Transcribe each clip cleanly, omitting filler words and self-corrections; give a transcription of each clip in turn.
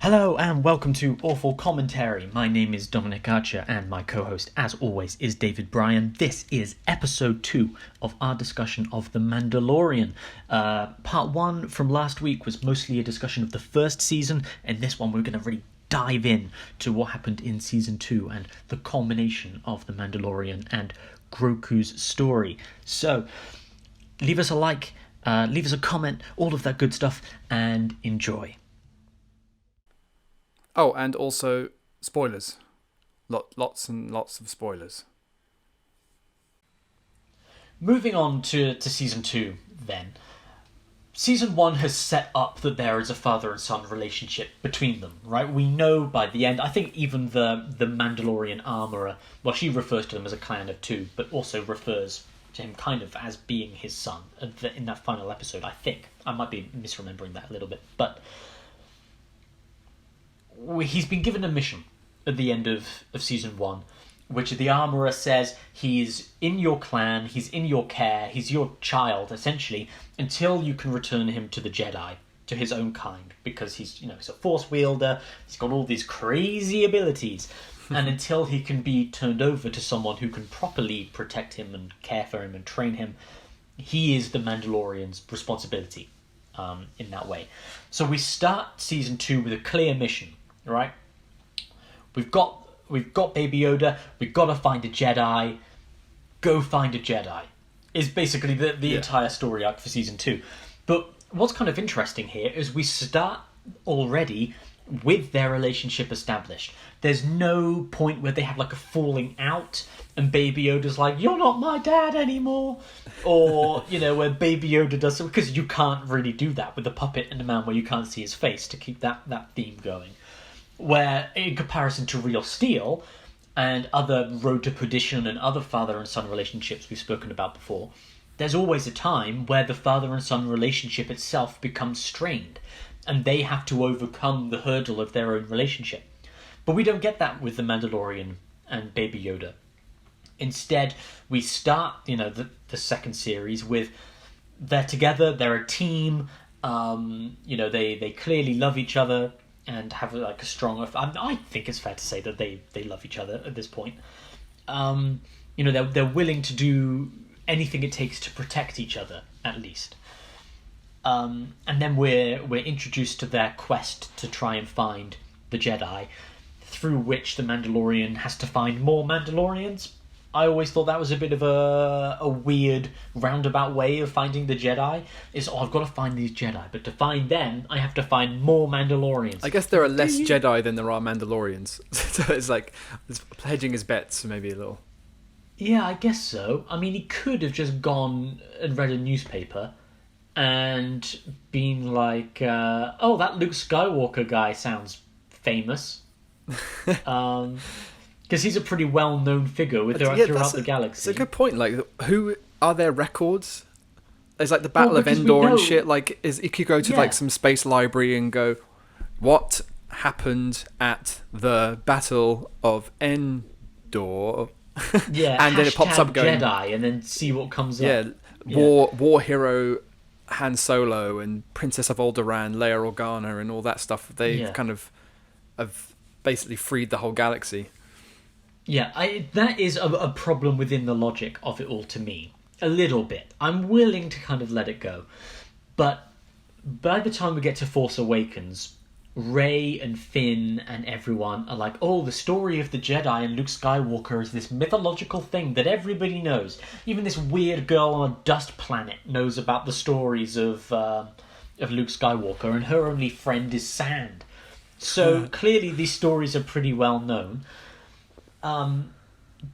Hello and welcome to Awful Commentary. My name is Dominic Archer and my co-host, as always, is David Bryan. This is episode 2 of our discussion of The Mandalorian. Part 1 from last week was mostly a discussion of the first season, and this one we're going to really dive in to what happened in season 2 and the culmination of The Mandalorian and Grogu's story. So, leave us a like, leave us a comment, all of that good stuff, and enjoy. Oh, and also spoilers. Lots and lots of spoilers. Moving on to season 2, then. Season 1 has set up that there is a father and son relationship between them, right? We know by the end, I think even the Mandalorian armourer, well, she refers to them as a clan of two, but also refers to him kind of as being his son in that final episode, I think. I might be misremembering that a little bit, but he's been given a mission at the end of season 1, which the armourer says he's in your clan, he's in your care, he's your child, essentially, until you can return him to the Jedi, to his own kind, because he's a force wielder, he's got all these crazy abilities, and until he can be turned over to someone who can properly protect him and care for him and train him, he is the Mandalorian's responsibility in that way. So we start season 2 with a clear mission. Right, we've got Baby Yoda. We've got to find a Jedi. Go find a Jedi is basically the entire story arc for season 2. But what's kind of interesting here is we start already with their relationship established. There's no point where they have like a falling out and Baby Yoda's like, "You're not my dad anymore," or where Baby Yoda does something, because you can't really do that with a puppet and a man where you can't see his face to keep that theme going. Where, in comparison to Real Steel and other Road to Perdition and other father and son relationships we've spoken about before, there's always a time where the father and son relationship itself becomes strained, and they have to overcome the hurdle of their own relationship. But we don't get that with the Mandalorian and Baby Yoda. Instead, we start, the second series with they're together, they're a team, they clearly love each other, and have like a strong... I think it's fair to say that they love each other at this point. They're willing to do anything it takes to protect each other, at least. And then we're introduced to their quest to try and find the Jedi, through which the Mandalorian has to find more Mandalorians. I always thought that was a bit of a weird roundabout way of finding the Jedi. I've got to find these Jedi, but to find them, I have to find more Mandalorians. I guess there are less Jedi than there are Mandalorians. So it's like it's hedging his bets, maybe a little. Yeah, I guess so. I mean, he could have just gone and read a newspaper and been like, "Oh, that Luke Skywalker guy sounds famous." Because he's a pretty well-known figure throughout the galaxy. It's a good point. Like, who are their records? There's like the Battle of Endor and shit. Like, you could go to like some space library and go, what happened at the Battle of Endor? Yeah, and then it pops up going Jedi, and then see what comes up. Yeah, war hero Han Solo and Princess of Alderaan, Leia Organa, and all that stuff. They kind of have basically freed the whole galaxy. Yeah, that is a problem within the logic of it all to me. A little bit. I'm willing to kind of let it go. But by the time we get to Force Awakens, Rey and Finn and everyone are like, "Oh, the story of the Jedi and Luke Skywalker is this mythological thing that everybody knows. Even this weird girl on a dust planet knows about the stories of Luke Skywalker, and her only friend is sand." So clearly these stories are pretty well known.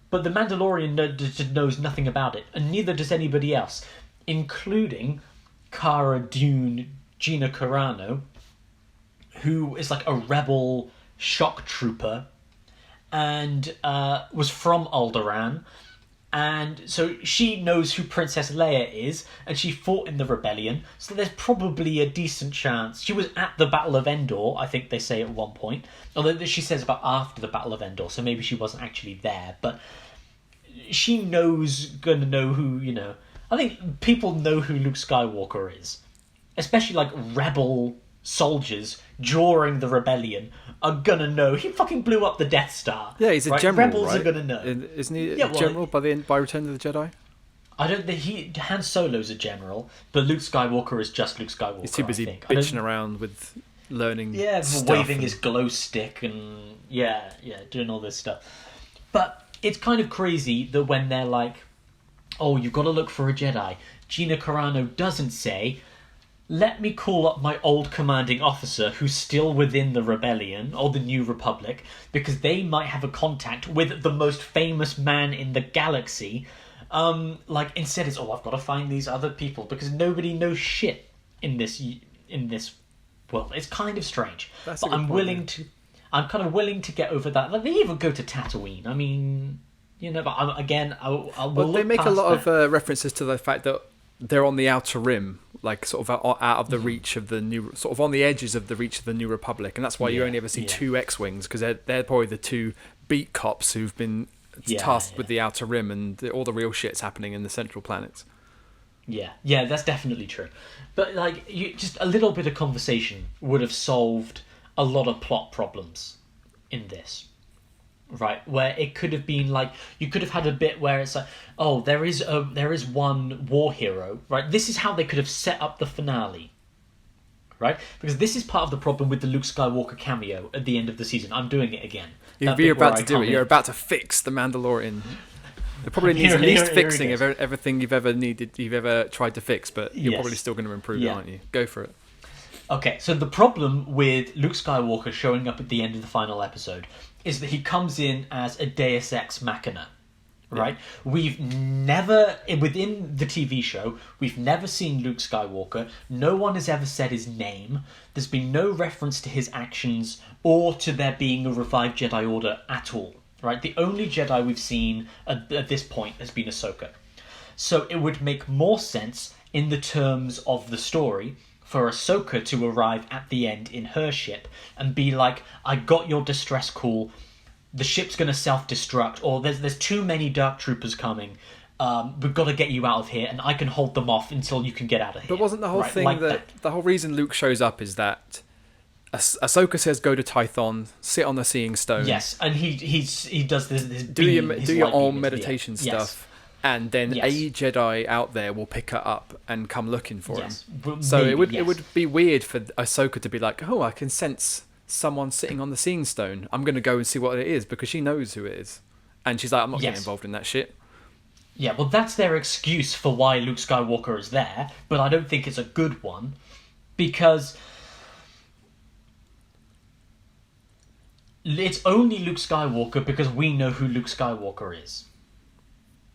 But the Mandalorian knows nothing about it, and neither does anybody else, including Cara Dune Gina Carano, who is like a rebel shock trooper, and was from Alderaan, and so she knows who Princess Leia is, and she fought in the rebellion, so there's probably a decent chance. She was at the Battle of Endor, I think they say at one point, although she says about after the Battle of Endor, so maybe she wasn't actually there, but she gonna know who, I think people know who Luke Skywalker is, especially like rebel soldiers during the rebellion are gonna know he fucking blew up the Death Star. Yeah, he's a right? general, Rebels right? are gonna know. Isn't he a general by Return of the Jedi? I don't think Han Solo's a general, but Luke Skywalker is just Luke Skywalker. He's too busy bitching around with learning. Yeah, stuff waving his glow stick and doing all this stuff. But it's kind of crazy that when they're like, "Oh, you've got to look for a Jedi," Gina Carano doesn't say, "Let me call up my old commanding officer who's still within the Rebellion or the New Republic, because they might have a contact with the most famous man in the galaxy." Instead it's, "Oh, I've got to find these other people," because nobody knows shit in this world. It's kind of strange. That's but I'm kind of willing to get over that. Like, they even go to Tatooine. I mean, but they make a lot of references to the fact that they're on the outer rim, like sort of out of the reach of the new, sort of on the edges of the reach of the New Republic, and that's why you only ever see two X-wings, because they're probably the two beat cops who've been tasked with the outer rim, and all the real shit's happening in the central planets. Yeah, that's definitely true. But just a little bit of conversation would have solved a lot of plot problems in this. Right, where it could have been like, you could have had a bit where it's like, oh, there is one war hero, right? This is how they could have set up the finale, right? Because this is part of the problem with the Luke Skywalker cameo at the end of the season. I'm doing it again. You're about to do it. You're about to fix the Mandalorian. It probably needs at least fixing of everything you've ever tried to fix, but you're probably still going to improve it, aren't you? Go for it. Okay, so the problem with Luke Skywalker showing up at the end of the final episode is that he comes in as a Deus Ex Machina, right? Yeah. We've never, within the TV show, we've never seen Luke Skywalker. No one has ever said his name. There's been no reference to his actions or to there being a revived Jedi Order at all, right? The only Jedi we've seen at this point has been Ahsoka. So it would make more sense in the terms of the story for Ahsoka to arrive at the end in her ship and be like, "I got your distress call, the ship's going to self-destruct, or there's too many dark troopers coming, we've got to get you out of here, and I can hold them off until you can get out of here." But wasn't the whole thing that the whole reason Luke shows up is that Ahsoka says go to Tython, sit on the Seeing Stone. Yes, and he does this do your own meditation stuff. Yes. And then a Jedi out there will pick her up and come looking for him. So it would be weird for Ahsoka to be like, "Oh, I can sense someone sitting on the Seeing Stone. I'm going to go and see what it is," because she knows who it is. And she's like, "I'm not getting involved in that shit." Yeah, well, that's their excuse for why Luke Skywalker is there, but I don't think it's a good one, because it's only Luke Skywalker because we know who Luke Skywalker is.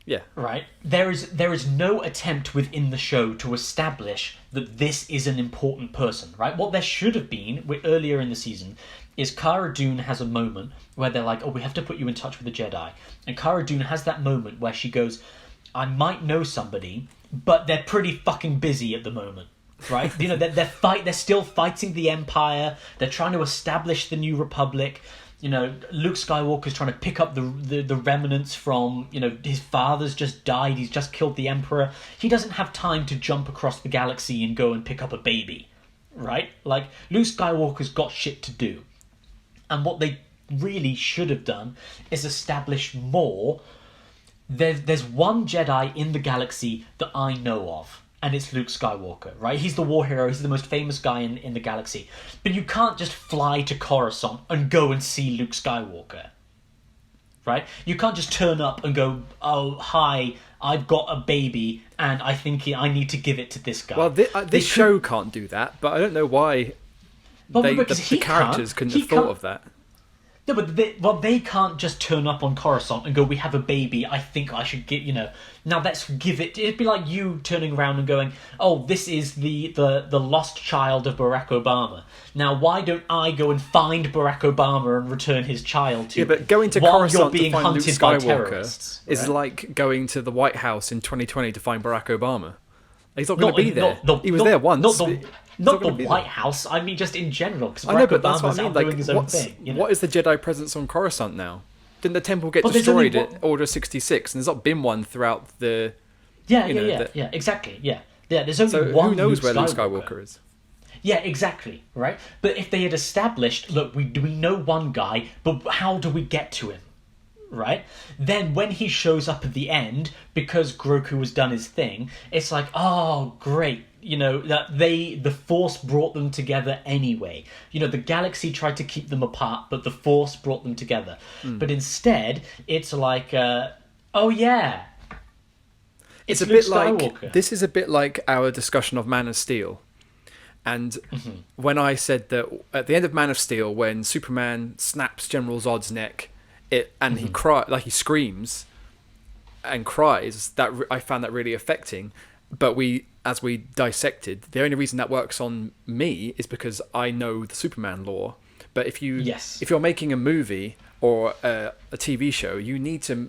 Yeah. Right? There is no attempt within the show to establish that this is an important person, right? What there should have been earlier in the season is Cara Dune has a moment where they're like, "Oh, we have to put you in touch with the Jedi." And Cara Dune has that moment where she goes, "I might know somebody, but they're pretty fucking busy at the moment." Right? They're still fighting the Empire. They're trying to establish the New Republic. Luke Skywalker's trying to pick up the remnants from, his father's just died, he's just killed the Emperor. He doesn't have time to jump across the galaxy and go and pick up a baby, right? Like, Luke Skywalker's got shit to do. And what they really should have done is establish more. There's one Jedi in the galaxy that I know of, and it's Luke Skywalker, right? He's the war hero, he's the most famous guy in the galaxy. But you can't just fly to Coruscant and go and see Luke Skywalker, right? You can't just turn up and go, "Oh, hi, I've got a baby, and I think I need to give it to this guy." Well, this show can't do that, but I don't know why the characters couldn't have thought of that. No, but they can't just turn up on Coruscant and go, "We have a baby, I think I should give, now let's give it." It'd be like you turning around and going, "Oh, this is the lost child of Barack Obama. Now, why don't I go and find Barack Obama and return his child to him?" Yeah, but going to while Coruscant you're being to find Luke hunted by Skywalker terrorists, right? is like going to the White House in 2020 to find Barack Obama. He's not going to be there. He was there once. Not the White House. I mean, just in general, because I know, Barack but that's what Obama's I mean. out Like, doing his own thing. What is the Jedi presence on Coruscant now? Didn't the temple get Well, there's destroyed only at Order 66? And there's not been one throughout the... Yeah, exactly, yeah. There's only So one who knows Luke where Luke Skywalker is? Yeah, exactly, right? But if they had established, look, we know one guy, but how do we get to him, right? Then when he shows up at the end, because Grogu has done his thing, it's like, oh, great. That the Force brought them together anyway. The galaxy tried to keep them apart, but the Force brought them together. But instead, it's like, oh yeah, it's a Luke bit Skywalker. like, this is a bit like our discussion of Man of Steel. And when I said that at the end of Man of Steel, when Superman snaps General Zod's neck, he screams and cries, that I found that really affecting. But as we dissected, the only reason that works on me is because I know the Superman lore. But if you're making a movie or a TV show, you need to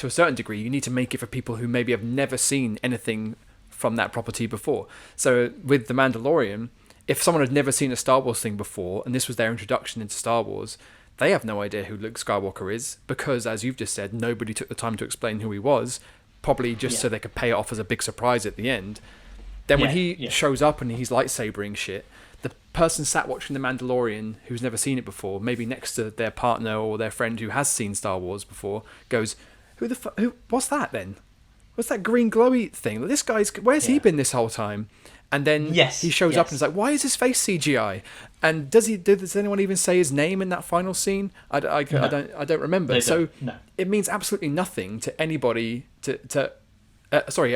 a certain degree, you need to make it for people who maybe have never seen anything from that property before. So with The Mandalorian, if someone had never seen a Star Wars thing before and this was their introduction into Star Wars, they have no idea who Luke Skywalker is, because as you've just said, nobody took the time to explain who he was, probably just so they could pay it off as a big surprise at the end. Then when he shows up and he's lightsabering shit, the person sat watching The Mandalorian who's never seen it before, maybe next to their partner or their friend who has seen Star Wars before, goes, who what's that then? What's that green glowy thing? This guy's, where's he been this whole time? And then he shows up and is like, why is his face CGI? And does anyone even say his name in that final scene? I don't remember. It means absolutely nothing to anybody. It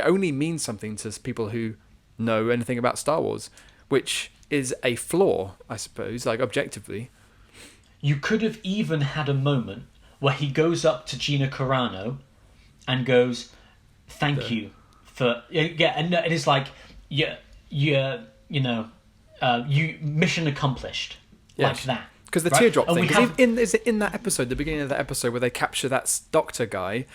only means something to people who know anything about Star Wars, which is a flaw, I suppose, like objectively. You could have even had a moment where he goes up to Gina Carano and goes, thank you for... and it's like, you mission accomplished, like that. Because the teardrop thing, is it in that episode, the beginning of that episode where they capture that doctor guy,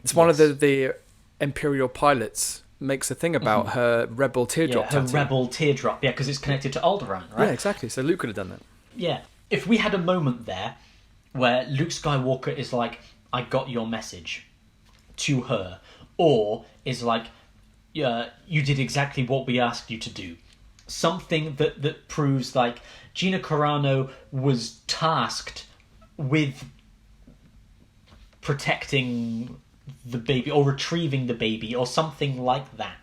it's one of the Imperial pilots makes a thing about her rebel teardrop tattoo. Her rebel teardrop, because it's connected to Alderaan, right? Yeah, exactly. So Luke could have done that. Yeah. If we had a moment there where Luke Skywalker is like, I got your message to her, or is like, you did exactly what we asked you to do. Something that proves like Gina Carano was tasked with protecting the baby or retrieving the baby or something like that.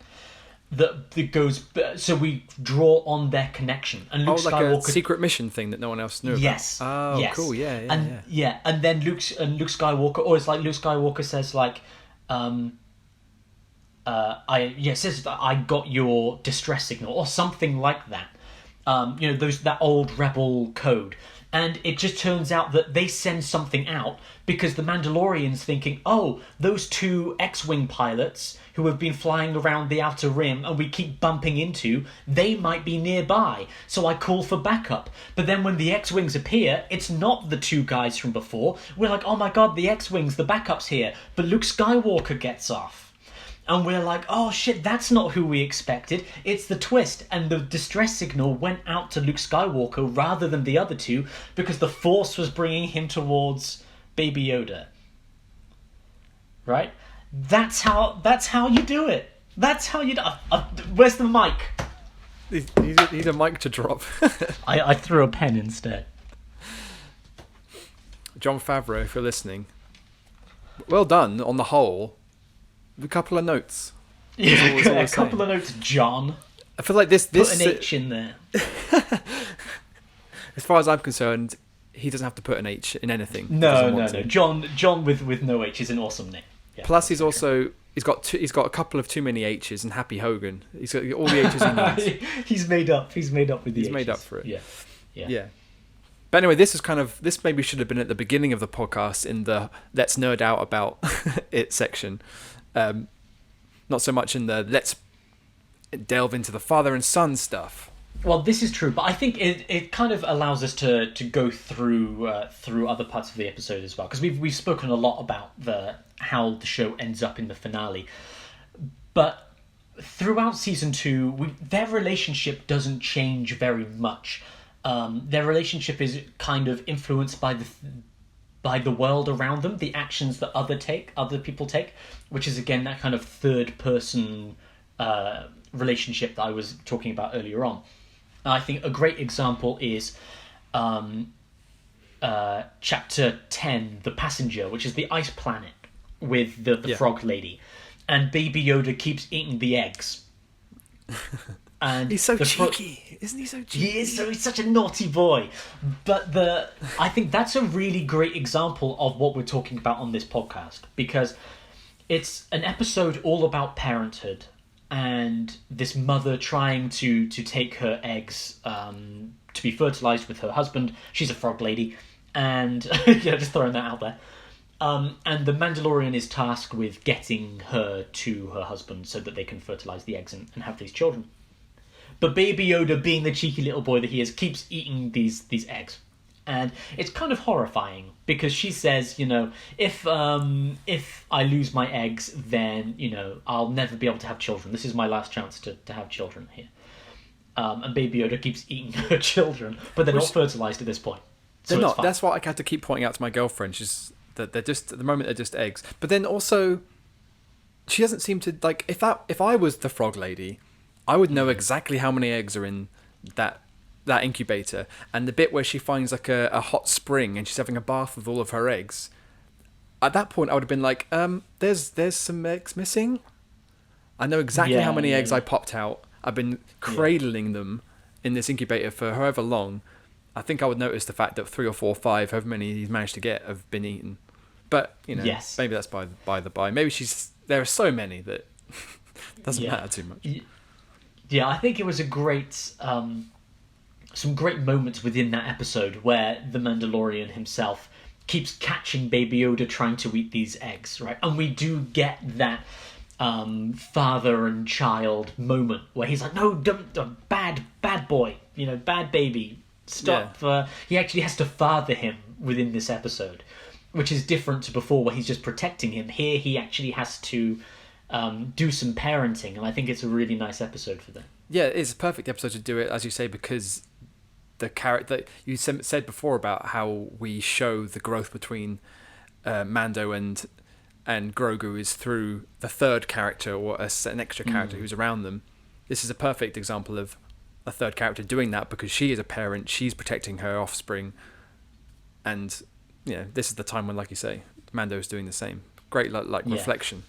That goes, so we draw on their connection. And Luke Skywalker, a secret mission thing that no one else knew about. Yes. Oh, yes. Cool. Yeah. And then Luke Skywalker, or it's like Luke Skywalker says like, it says that I got your distress signal or something like that. That old rebel code. And it just turns out that they send something out because the Mandalorian's thinking, oh, those two X-Wing pilots who have been flying around the Outer Rim and we keep bumping into, they might be nearby. So I call for backup. But then when the X-Wings appear, it's not the two guys from before. We're like, oh my god, the X-Wings, the backup's here. But Luke Skywalker gets off. And we're like, oh shit, that's not who we expected. It's the twist. And the distress signal went out to Luke Skywalker rather than the other two because the Force was bringing him towards Baby Yoda. Right? That's how you do it. That's how you do it. Where's the mic? Need a mic to drop. I threw a pen instead. Jon Favreau, if you're listening, well done on the whole. A couple of notes. A couple of notes, John. I feel like this put an H in there. As far as I'm concerned, he doesn't have to put an H in anything. No. John with no H is an awesome name. Yeah, plus, he's got a couple of too many H's in Happy Hogan. He's got all the H's he needs. He's made up with the H's. He's made up for it. Yeah. But anyway, this maybe should have been at the beginning of the podcast in the let's nerd out about it section. Not so much in the let's delve into the father and son stuff. Well, this is true, but I think it kind of allows us to go through other parts of the episode as well, because we've spoken a lot about how the show ends up in the finale, but throughout season 2, their relationship doesn't change very much. Their relationship is kind of influenced by the world around them, the actions that other people take, which is again that kind of third person relationship that I was talking about earlier on. And I think a great example is chapter 10, The Passenger, which is the ice planet with the frog lady. And Baby Yoda keeps eating the eggs. And he's so cheeky, isn't he? So cheeky. He is. So he's such a naughty boy. But I think that's a really great example of what we're talking about on this podcast, because it's an episode all about parenthood and this mother trying to take her eggs to be fertilized with her husband. She's a frog lady, and just throwing that out there. And the Mandalorian is tasked with getting her to her husband so that they can fertilize the eggs and have these children. But Baby Yoda, being the cheeky little boy that he is, keeps eating these eggs. And it's kind of horrifying, because she says, if I lose my eggs, then, I'll never be able to have children. This is my last chance to have children here. And Baby Yoda keeps eating her children, but they're not fertilized at this point. So they're not. That's what I had to keep pointing out to my girlfriend. She's that they're just, at the moment, they're just eggs. But then also, she doesn't seem to, like, if I was the frog lady, I would know exactly how many eggs are in that incubator. And the bit where she finds like a hot spring and she's having a bath with all of her eggs, at that point I would have been like, there's some eggs missing. I know exactly how many eggs I popped out. I've been cradling them in this incubator for however long. I think I would notice the fact that 3 or 4 or 5, however many he's managed to get, have been eaten. But maybe that's by the by. Maybe there are so many that doesn't matter too much. Yeah, I think it was a great, some great moments within that episode where the Mandalorian himself keeps catching Baby Yoda trying to eat these eggs, right? And we do get that father and child moment where he's like, no, don't, bad boy, bad baby, stop. Yeah. He actually has to father him within this episode, which is different to before where he's just protecting him. Here he actually has to do some parenting, and I think it's a really nice episode for that. Yeah, it's a perfect episode to do it, as you say, because the character you said before about how we show the growth between Mando and Grogu is through the third character or an extra character who's around them. This is a perfect example of a third character doing that, because she is a parent, she's protecting her offspring, and this is the time when, like you say, Mando is doing the same. Great reflection.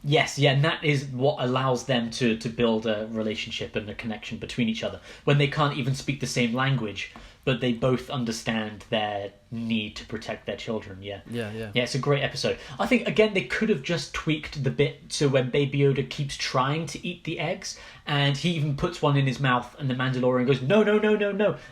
Yes, and that is what allows them to build a relationship and a connection between each other when they can't even speak the same language, but they both understand their need to protect their children. Yeah, it's a great episode. I think, again, they could have just tweaked the bit to when Baby Yoda keeps trying to eat the eggs, and he even puts one in his mouth, and the Mandalorian goes, no,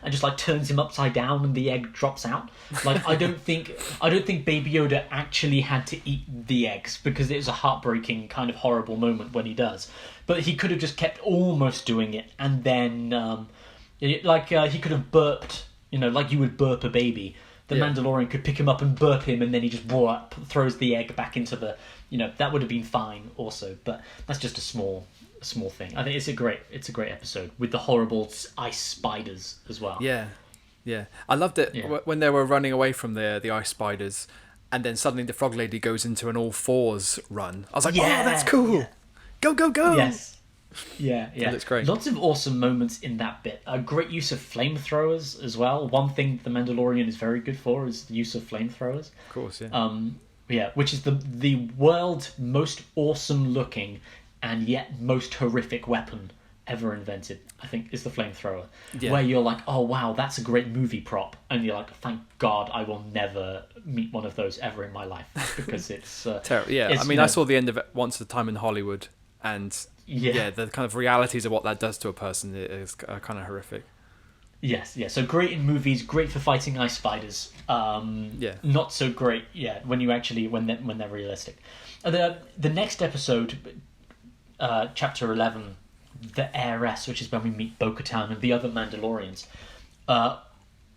and just like turns him upside down, and the egg drops out. Like, I don't think Baby Yoda actually had to eat the eggs, because it is a heartbreaking, kind of horrible moment when he does. But he could have just kept almost doing it, and then he could have burped, like you would burp a baby. The Mandalorian could pick him up and burp him, and then he just throws the egg back into the, that would have been fine also. But that's just a small thing. I think it's a great episode with the horrible ice spiders as well. Yeah. I loved it when they were running away from the ice spiders, and then suddenly the frog lady goes into an all fours run. I was like, oh, that's cool. Yeah. Go. Yes. Yeah. That's great. Lots of awesome moments in that bit. A great use of flamethrowers as well. One thing the Mandalorian is very good for is the use of flamethrowers. Of course, yeah. Which is the world's most awesome looking and yet most horrific weapon ever invented, I think, is the flamethrower. Yeah. Where you're like, oh wow, that's a great movie prop, and you're like, thank God I will never meet one of those ever in my life, because it's terrible. Yeah, I saw the end of it Once Upon a Time in Hollywood, and the kind of realities of what that does to a person is kind of horrific. Yes. So great in movies, great for fighting ice spiders. Not so great. Yeah, when they're realistic. The next episode, chapter 11, The Heiress, which is when we meet Bo-Katan and the other Mandalorians.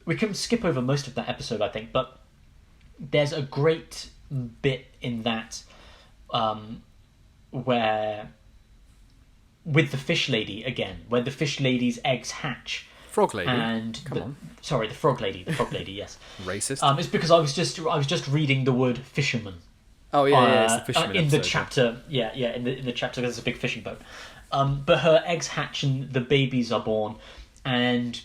We can skip over most of that episode, I think, but there's a great bit in that where, with the fish lady again, where the fish lady's eggs hatch. Frog lady. The frog lady. The frog lady. Yes. Racist. It's because I was just reading the word fisherman. Oh yeah, it's the fisherman in episode, the chapter. In the chapter, there's a big fishing boat. But her eggs hatch and the babies are born, and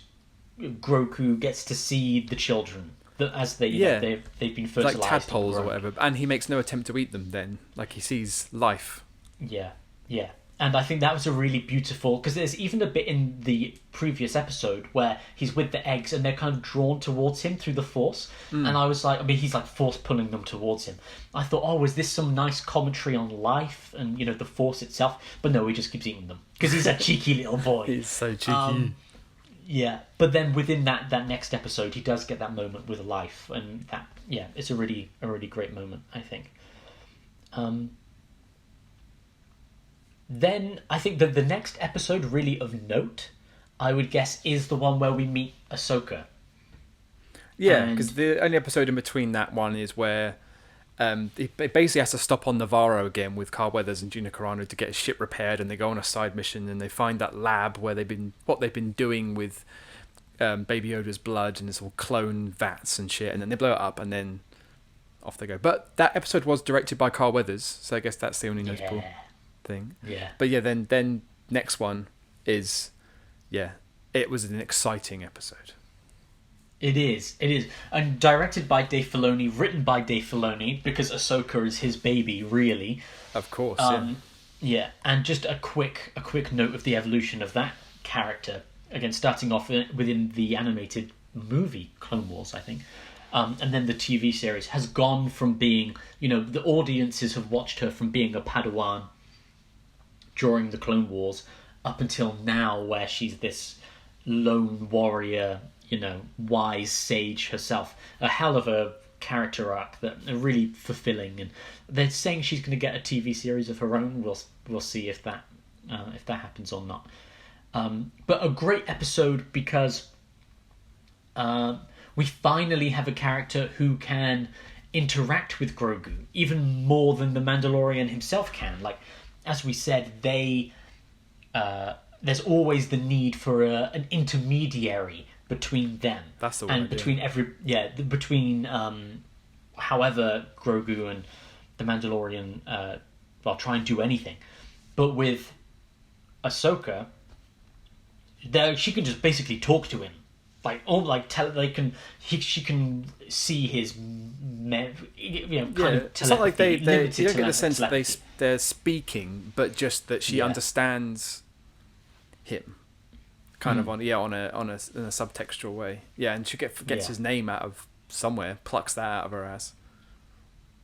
Grogu gets to see the children as they they've been fertilized, like tadpoles or whatever, and he makes no attempt to eat them. Then, like, he sees life. Yeah. And I think that was a really beautiful, because there's even a bit in the previous episode where he's with the eggs and they're kind of drawn towards him through the Force. And I was like, he's like force pulling them towards him. I thought, oh, is this some nice commentary on life and, the Force itself? But no, he just keeps eating them because he's a cheeky little boy. He's so cheeky. Yeah, but then within that next episode, he does get that moment with life, and that, it's a really great moment, I think. Then I think that the next episode really of note, I would guess, is the one where we meet Ahsoka. Yeah, because the only episode in between that one is where he basically has to stop on Navarro again with Carl Weathers and Gina Carano to get his ship repaired, and they go on a side mission and they find that lab where they've been doing with Baby Yoda's blood, and it's all clone vats and shit, and then they blow it up and then off they go. But that episode was directed by Carl Weathers, so I guess that's the only notable thing. Yeah. But yeah, then next one is, it was an exciting episode. It is, and directed by Dave Filoni, written by Dave Filoni, because Ahsoka is his baby, really. Of course, yeah. And just a quick note of the evolution of that character. Again, starting off within the animated movie Clone Wars, I think, and then the TV series has gone from being, the audiences have watched her from being a Padawan during the Clone Wars up until now, where she's this lone warrior, wise sage herself. A hell of a character arc that are really fulfilling, and they're saying she's going to get a TV series of her own. We'll see if that happens or not. But a great episode because we finally have a character who can interact with Grogu even more than the Mandalorian himself can. Like, as we said, there's always the need for an intermediary between them. That's the and between between however Grogu and the Mandalorian try and do anything, but with Ahsoka, she can just basically talk to him, she can see his It's not like you don't get the sense that they're speaking, but just that she understands him, kind of in a subtextual way. Yeah, and she gets his name out of somewhere, plucks that out of her ass.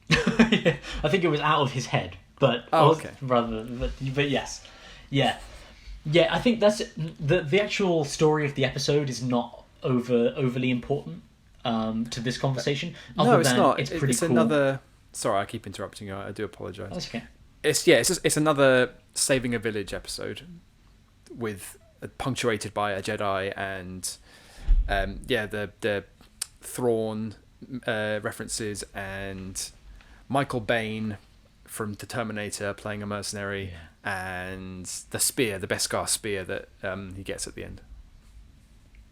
I think it was out of his head, but but yes, I think that's the actual story of the episode is not overly important to this conversation. No, it's not. It's pretty cool. Another. Sorry, I keep interrupting you. I do apologise. That's okay. It's another Saving a Village episode with punctuated by a Jedi and the Thrawn references and Michael Bain from The Terminator playing a mercenary, and the Beskar spear that he gets at the end.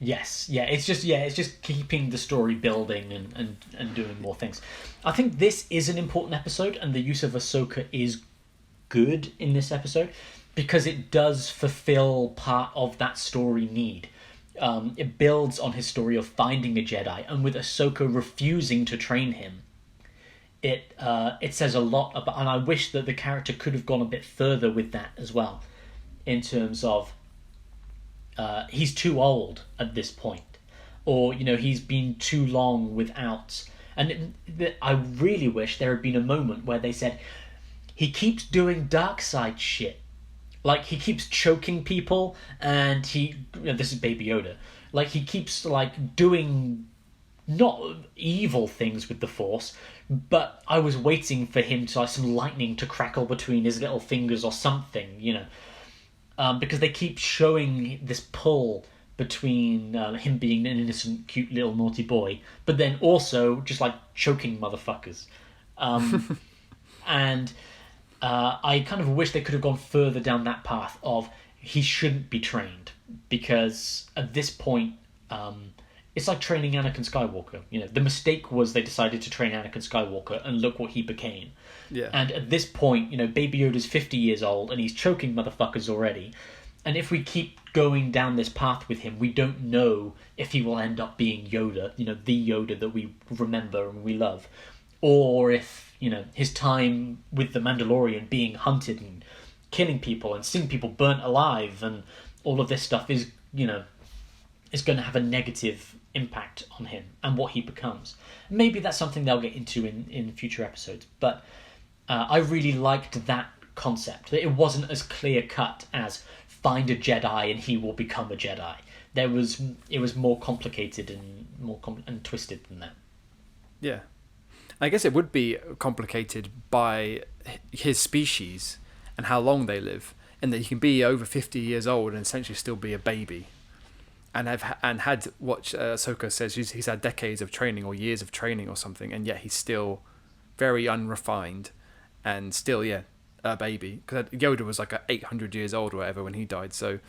Yes, it's just keeping the story building and doing more things. I think this is an important episode, and the use of Ahsoka is good in this episode because it does fulfill part of that story need. It builds on his story of finding a Jedi, and with Ahsoka refusing to train him, it says a lot about. And I wish that the character could have gone a bit further with that as well, in terms of he's too old at this point, or he's been too long without. And I really wish there had been a moment where they said he keeps doing dark side shit. Like, he keeps choking people, and this is Baby Yoda. Like, he keeps, doing not evil things with the Force, but I was waiting for him to, some lightning to crackle between his little fingers or something, because they keep showing this pull between him being an innocent, cute little naughty boy, but then also just, choking motherfuckers. And I kind of wish they could have gone further down that path of he shouldn't be trained, because at this point, it's like training Anakin Skywalker. The mistake was they decided to train Anakin Skywalker, and look what he became. Yeah. And at this point, Baby Yoda's 50 years old, and he's choking motherfuckers already. And if we keep going down this path with him, we don't know if he will end up being Yoda, the Yoda that we remember and we love, or if his time with the Mandalorian being hunted and killing people and seeing people burnt alive and all of this stuff is going to have a negative impact on him and what he becomes. Maybe that's something they'll get into in future episodes, but I really liked that concept, that it wasn't as clear cut as find a Jedi and he will become a Jedi. It was more complicated and and twisted than that. Yeah, I guess it would be complicated by his species and how long they live, and that he can be over 50 years old and essentially still be a baby. And had what Ahsoka says, he's had decades of training or years of training or something, and yet he's still very unrefined and still, a baby. Because Yoda was like 800 years old or whatever when he died, so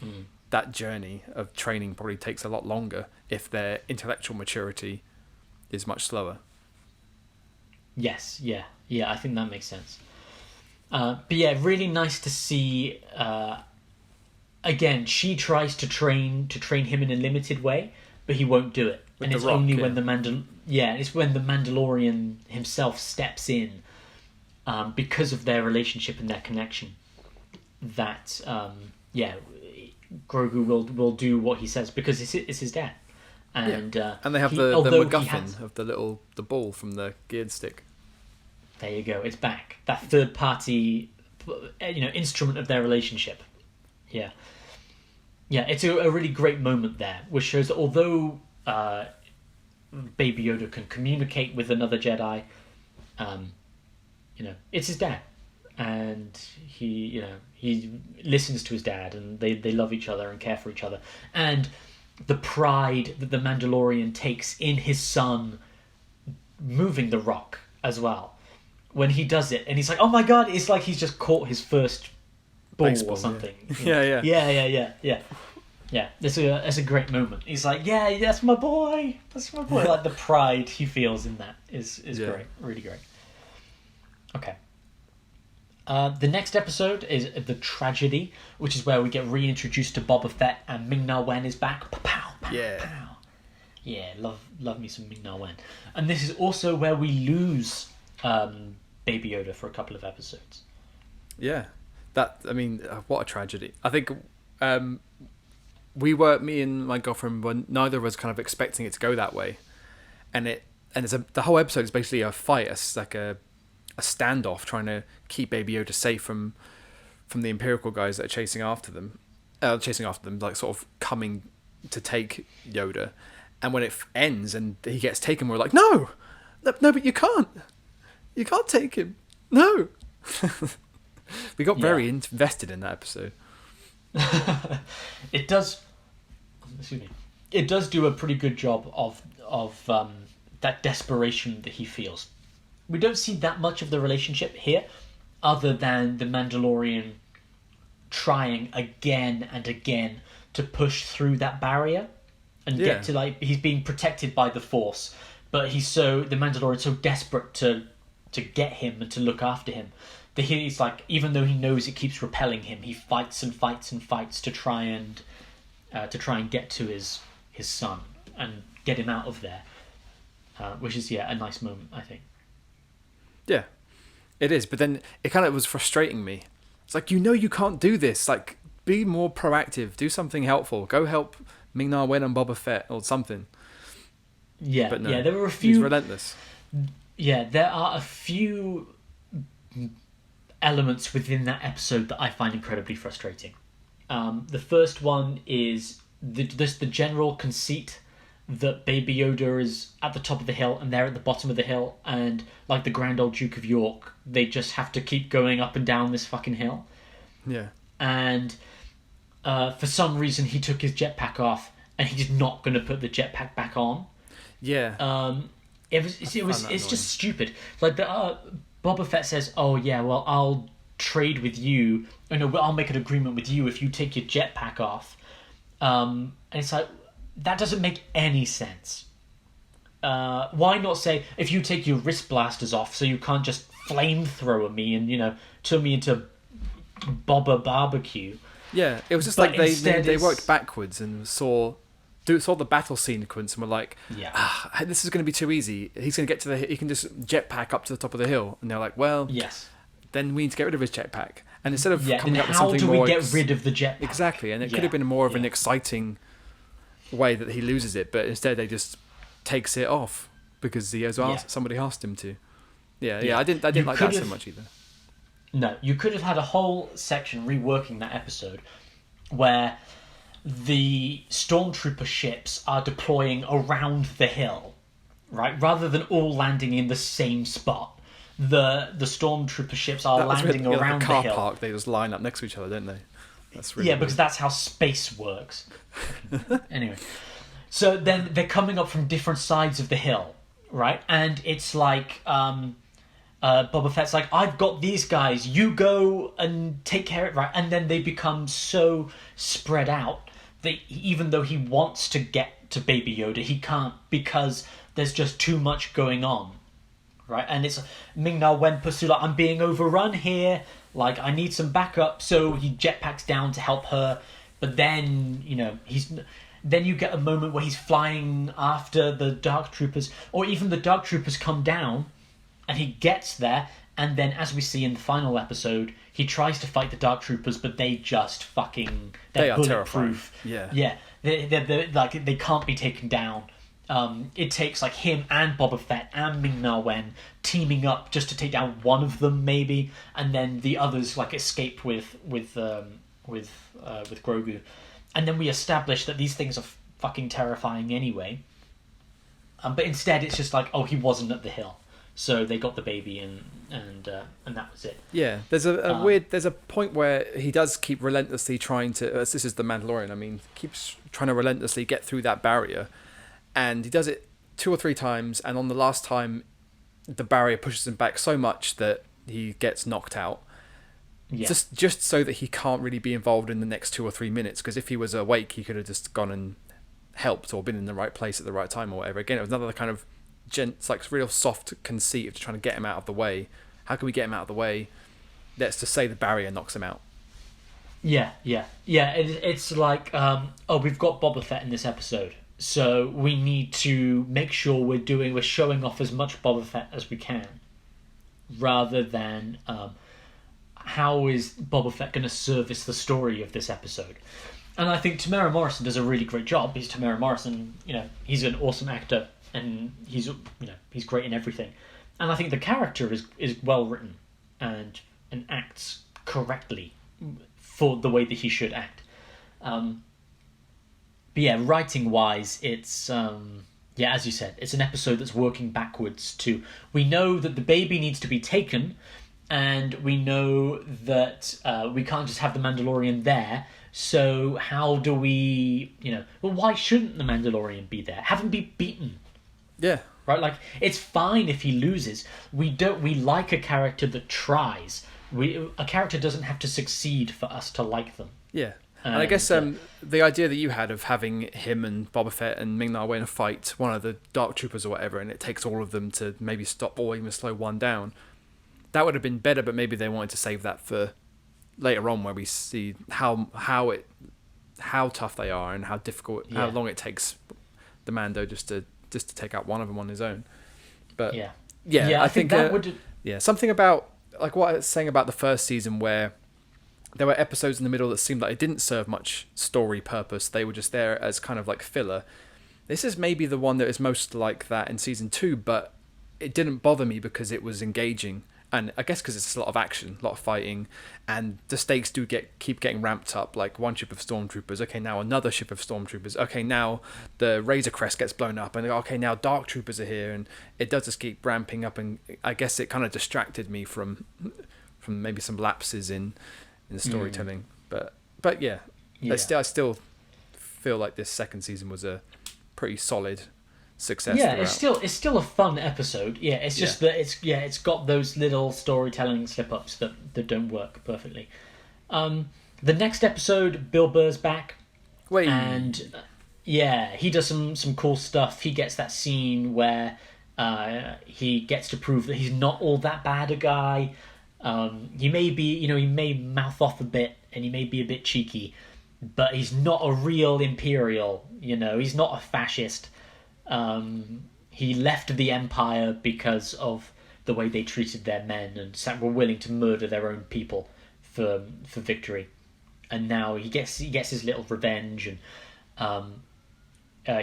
that journey of training probably takes a lot longer if their intellectual maturity is much slower. Yes, yeah, I think that makes sense. But yeah, really nice to see... Again, she tries to train him in a limited way, but he won't do it. With and it's the rock, only when it's when the Mandalorian himself steps in, because of their relationship and their connection, that Grogu will do what he says because it's his dad. And and they have the MacGuffin of the ball from the geared stick. There you go. It's back. That third party, instrument of their relationship. Yeah. Yeah, it's a really great moment there, which shows that although Baby Yoda can communicate with another Jedi, it's his dad. And he listens to his dad, and they love each other and care for each other. And the pride that the Mandalorian takes in his son moving the rock as well. When he does it, and he's like, oh my god, it's like he's just caught his first ball baseball, or something. Yeah. Yeah. It's a great moment. He's like, yeah, that's my boy. Like the pride he feels in that is great, really great. Okay. The next episode is The Tragedy, which is where we get reintroduced to Boba Fett and Ming-Na Wen is back. Pow, pow, pow. Yeah, love me some Ming-Na Wen. And this is also where we lose Baby Yoda for a couple of episodes. Yeah. What a tragedy. I think me and my girlfriend were neither of us kind of expecting it to go that way. The whole episode is basically a fight. It's like a standoff trying to keep Baby Yoda safe from the Imperial guys that are chasing after them, like sort of coming to take Yoda. And when it ends and he gets taken, we're like, no, but you can't take him. No. We got very invested in that episode. It does do a pretty good job of that desperation that he feels. We don't see that much of the relationship here, other than the Mandalorian trying again and again to push through that barrier and get to he's being protected by the Force, but the Mandalorian's so desperate to get him and to look after him that he's like, even though he knows it keeps repelling him, he fights and fights and fights to try and get to his son and get him out of there, which is a nice moment, I think. Yeah, it is. But then it kind of was frustrating me. It's like, you can't do this. Like, be more proactive. Do something helpful. Go help Ming-Na Wen and Boba Fett or something. Yeah, but no, there were a few... He's relentless. Yeah, there are a few elements within that episode that I find incredibly frustrating. The first one is the general conceit that Baby Yoda is at the top of the hill and they're at the bottom of the hill, and like the Grand Old Duke of York, they just have to keep going up and down this fucking hill. Yeah. And for some reason he took his jetpack off and he's not going to put the jetpack back on. Yeah. It's just stupid. Like Boba Fett says, "Oh yeah, well I'll trade with you. I'll make an agreement with you if you take your jetpack off." And it's like, that doesn't make any sense. Why not say, if you take your wrist blasters off, so you can't just flamethrower me and turn me into Boba Barbecue? Yeah, it was just But like they instead they it's- worked backwards and saw the battle sequence and were like, this is going to be too easy. He's going to get to he can just jetpack up to the top of the hill, and they're like, well, Yes. then we need to get rid of his jetpack. And instead of Yeah. coming Then up with how something do we more get rid of the jetpack? exactly, and it could Yeah, have been more of an yeah. exciting way that he loses it, but instead they just takes it off because he has asked, somebody asked him to. Yeah. I didn't You like could that so have- much either. No, you could have had a whole section reworking that episode where the stormtrooper ships are deploying around the hill, right? Rather than all landing in the same spot. The stormtrooper ships are landing around the car hill. park. They just line up next to each other, don't they? That's really Yeah, because that's how space works. Anyway, so then they're coming up from different sides of the hill, right? And it's like Boba Fett's like, I've got these guys, you go and take care of it, right? And then they become so spread out that even though he wants to get to Baby Yoda, he can't because there's just too much going on, right? And it's Ming-Na Wen pursued like, I'm being overrun here, like I need some backup, so he jetpacks down to help her, but then, then you get a moment where he's flying after the Dark Troopers, or even the Dark Troopers come down, and he gets there, and then, as we see in the final episode, he tries to fight the Dark Troopers, but they just fucking... They're bulletproof. Terrifying. Yeah. They're like, they can't be taken down. It takes, like, him and Boba Fett and Ming-Na Wen teaming up just to take down one of them, maybe, and then the others, like, escape with Grogu. And then we establish that these things are fucking terrifying anyway. But instead, it's just like, oh, he wasn't at the hill. So they got the baby and that was it. Yeah, there's there's a point where he does keep relentlessly trying to, this is the Mandalorian, I mean, keeps trying to relentlessly get through that barrier, and he does it 2 or 3 times, and on the last time, the barrier pushes him back so much that he gets knocked out. Yeah. Just so that he can't really be involved in the next 2 or 3 minutes, because if he was awake, he could have just gone and helped or been in the right place at the right time or whatever. Again, it was another kind of it's like real soft conceit of trying to get him out of the way. How can we get him out of the way? Let's just say the barrier knocks him out. Yeah. It's like, we've got Boba Fett in this episode, so we need to make sure we're showing off as much Boba Fett as we can, rather than how is Boba Fett going to service the story of this episode. And I think Tamara Morrison does a really great job. He's Tamara Morrison, he's an awesome actor, and he's great in everything. And I think the character is well written and acts correctly for the way that he should act. But yeah, writing wise, it's as you said, it's an episode that's working backwards too. We know that the baby needs to be taken, and we know that we can't just have the Mandalorian there. So how do we, why shouldn't the Mandalorian be there? Have him be beaten. Yeah. Right? Like, it's fine if he loses. We like a character that tries. A character doesn't have to succeed for us to like them. Yeah. And I guess the idea that you had of having him and Boba Fett and Ming-Na Wen fight one of the Dark Troopers or whatever, and it takes all of them to maybe stop or even slow one down, that would have been better, but maybe they wanted to save that for later on, where we see how tough they are and how difficult, how long it takes the Mando just to take out one of them on his own. But I think that would something about like what I was saying about the first season, where there were episodes in the middle that seemed like it didn't serve much story purpose. They were just there as kind of like filler. This is maybe the one that is most like that in season 2, but it didn't bother me because it was engaging. And I guess because it's a lot of action, a lot of fighting, and the stakes do keep getting ramped up. Like one ship of stormtroopers, okay, now another ship of stormtroopers, okay, now the Razor Crest gets blown up, and okay, now Dark Troopers are here, and it does just keep ramping up. And I guess it kind of distracted me from maybe some lapses in the storytelling. But yeah. I still feel like this second season was a pretty solid success. Yeah, throughout. it's still a fun episode. Yeah, it's just that it's got those little storytelling slip ups that don't work perfectly. The next episode, Bill Burr's back. Wait. And he does some cool stuff. He gets that scene where he gets to prove that he's not all that bad a guy. He may be, he may mouth off a bit and he may be a bit cheeky, but he's not a real Imperial. He's not a fascist. He left the Empire because of the way they treated their men and were willing to murder their own people for victory. And now he gets his little revenge, and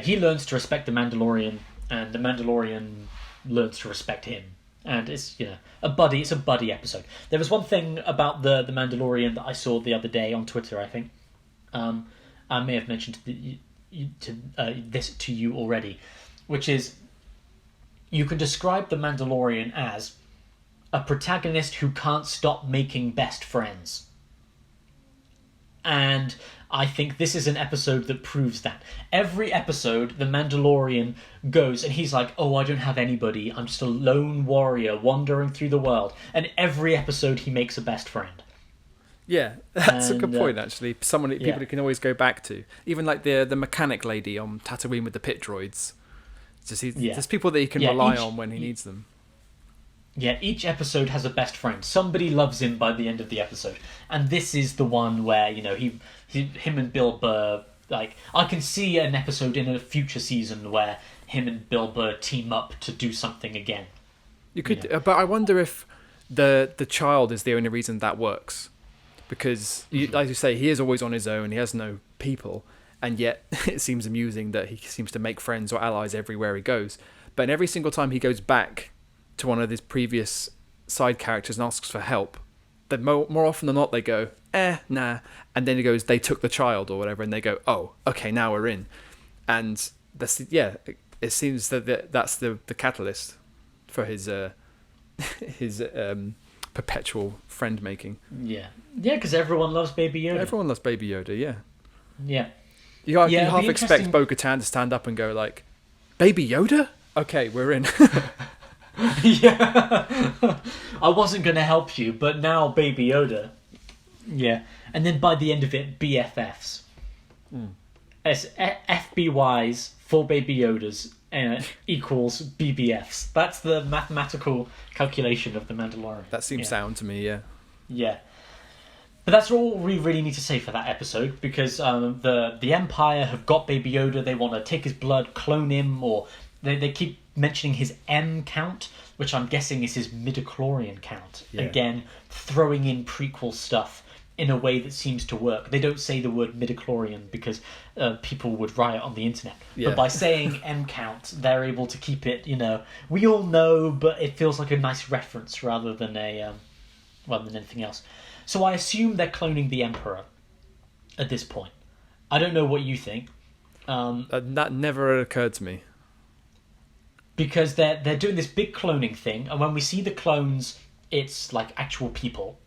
he learns to respect the Mandalorian, and the Mandalorian learns to respect him. And it's a buddy episode. There was one thing about the Mandalorian that I saw the other day on Twitter. I think I may have mentioned this to you already, which is you can describe the Mandalorian as a protagonist who can't stop making best friends. And I think this is an episode that proves that. Every episode, the Mandalorian goes and he's like, I don't have anybody. I'm just a lone warrior wandering through the world. And every episode he makes a best friend. Yeah, that's a good point, actually. People who can always go back to. Even like the mechanic lady on Tatooine with the pit droids. There's people that he can rely on when he needs them. Yeah, each episode has a best friend. Somebody loves him by the end of the episode. And this is the one where, him and Bill Burr, like, I can see an episode in a future season where him and Bill Burr team up to do something again. You could, but I wonder if the child is the only reason that works. Because, as you say, he is always on his own, he has no people, and yet it seems amusing that he seems to make friends or allies everywhere he goes. But every single time he goes back to one of his previous side characters and asks for help, then more often than not they go, nah, and then he goes, they took the child or whatever, and they go, oh, okay, now we're in. And it seems that that's the catalyst for his perpetual friend making. Yeah, because everyone loves Baby Yoda. Everyone loves Baby Yoda, yeah. Yeah. You half expect Bo-Katan to stand up and go like, Baby Yoda? Okay, we're in. Yeah. I wasn't going to help you, but now Baby Yoda. Yeah. And then by the end of it, BFFs. As FBYs for Baby Yodas equals BBFs. That's the mathematical calculation of the Mandalorian. That seems sound to me, yeah. Yeah. But that's all we really need to say for that episode, because the Empire have got Baby Yoda. They want to take his blood, clone him, or they keep mentioning his M count, which I'm guessing is his midichlorian count. Yeah. Again, throwing in prequel stuff in a way that seems to work. They don't say the word midichlorian because people would riot on the internet. Yeah. But by saying M count, they're able to keep it, we all know, but it feels like a nice reference rather than anything else. So I assume they're cloning the Emperor at this point. I don't know what you think. That never occurred to me. Because they're doing this big cloning thing, and when we see the clones, it's like actual people.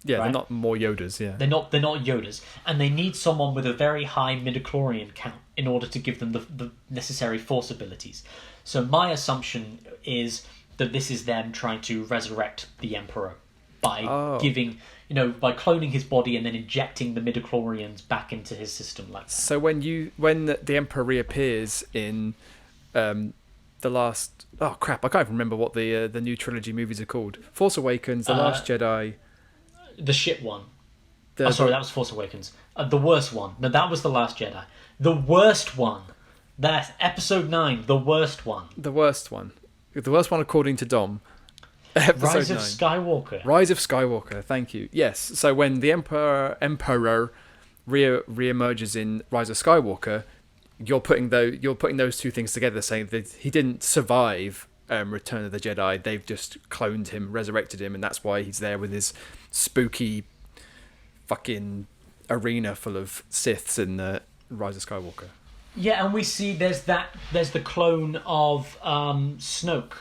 Yeah, right? They're not more Yodas, yeah. They're not Yodas. And they need someone with a very high midichlorian count in order to give them the necessary force abilities. So my assumption is that this is them trying to resurrect the Emperor by giving, by cloning his body and then injecting the midichlorians back into his system like that. So when the Emperor reappears in the last... Oh, crap, I can't even remember what the new trilogy movies are called. Force Awakens, The Last Jedi... The shit one. Sorry, that was Force Awakens. The worst one. No, that was The Last Jedi. The worst one. That's Episode 9, the worst one. The worst one. The worst one according to Dom. Rise of Skywalker. Rise of Skywalker, thank you. Yes, so when the Emperor re-emerges in Rise of Skywalker, you're putting those two things together, saying that he didn't survive Return of the Jedi. They've just cloned him, resurrected him, and that's why he's there with his spooky fucking arena full of Siths in the Rise of Skywalker. Yeah, and we see there's the clone of Snoke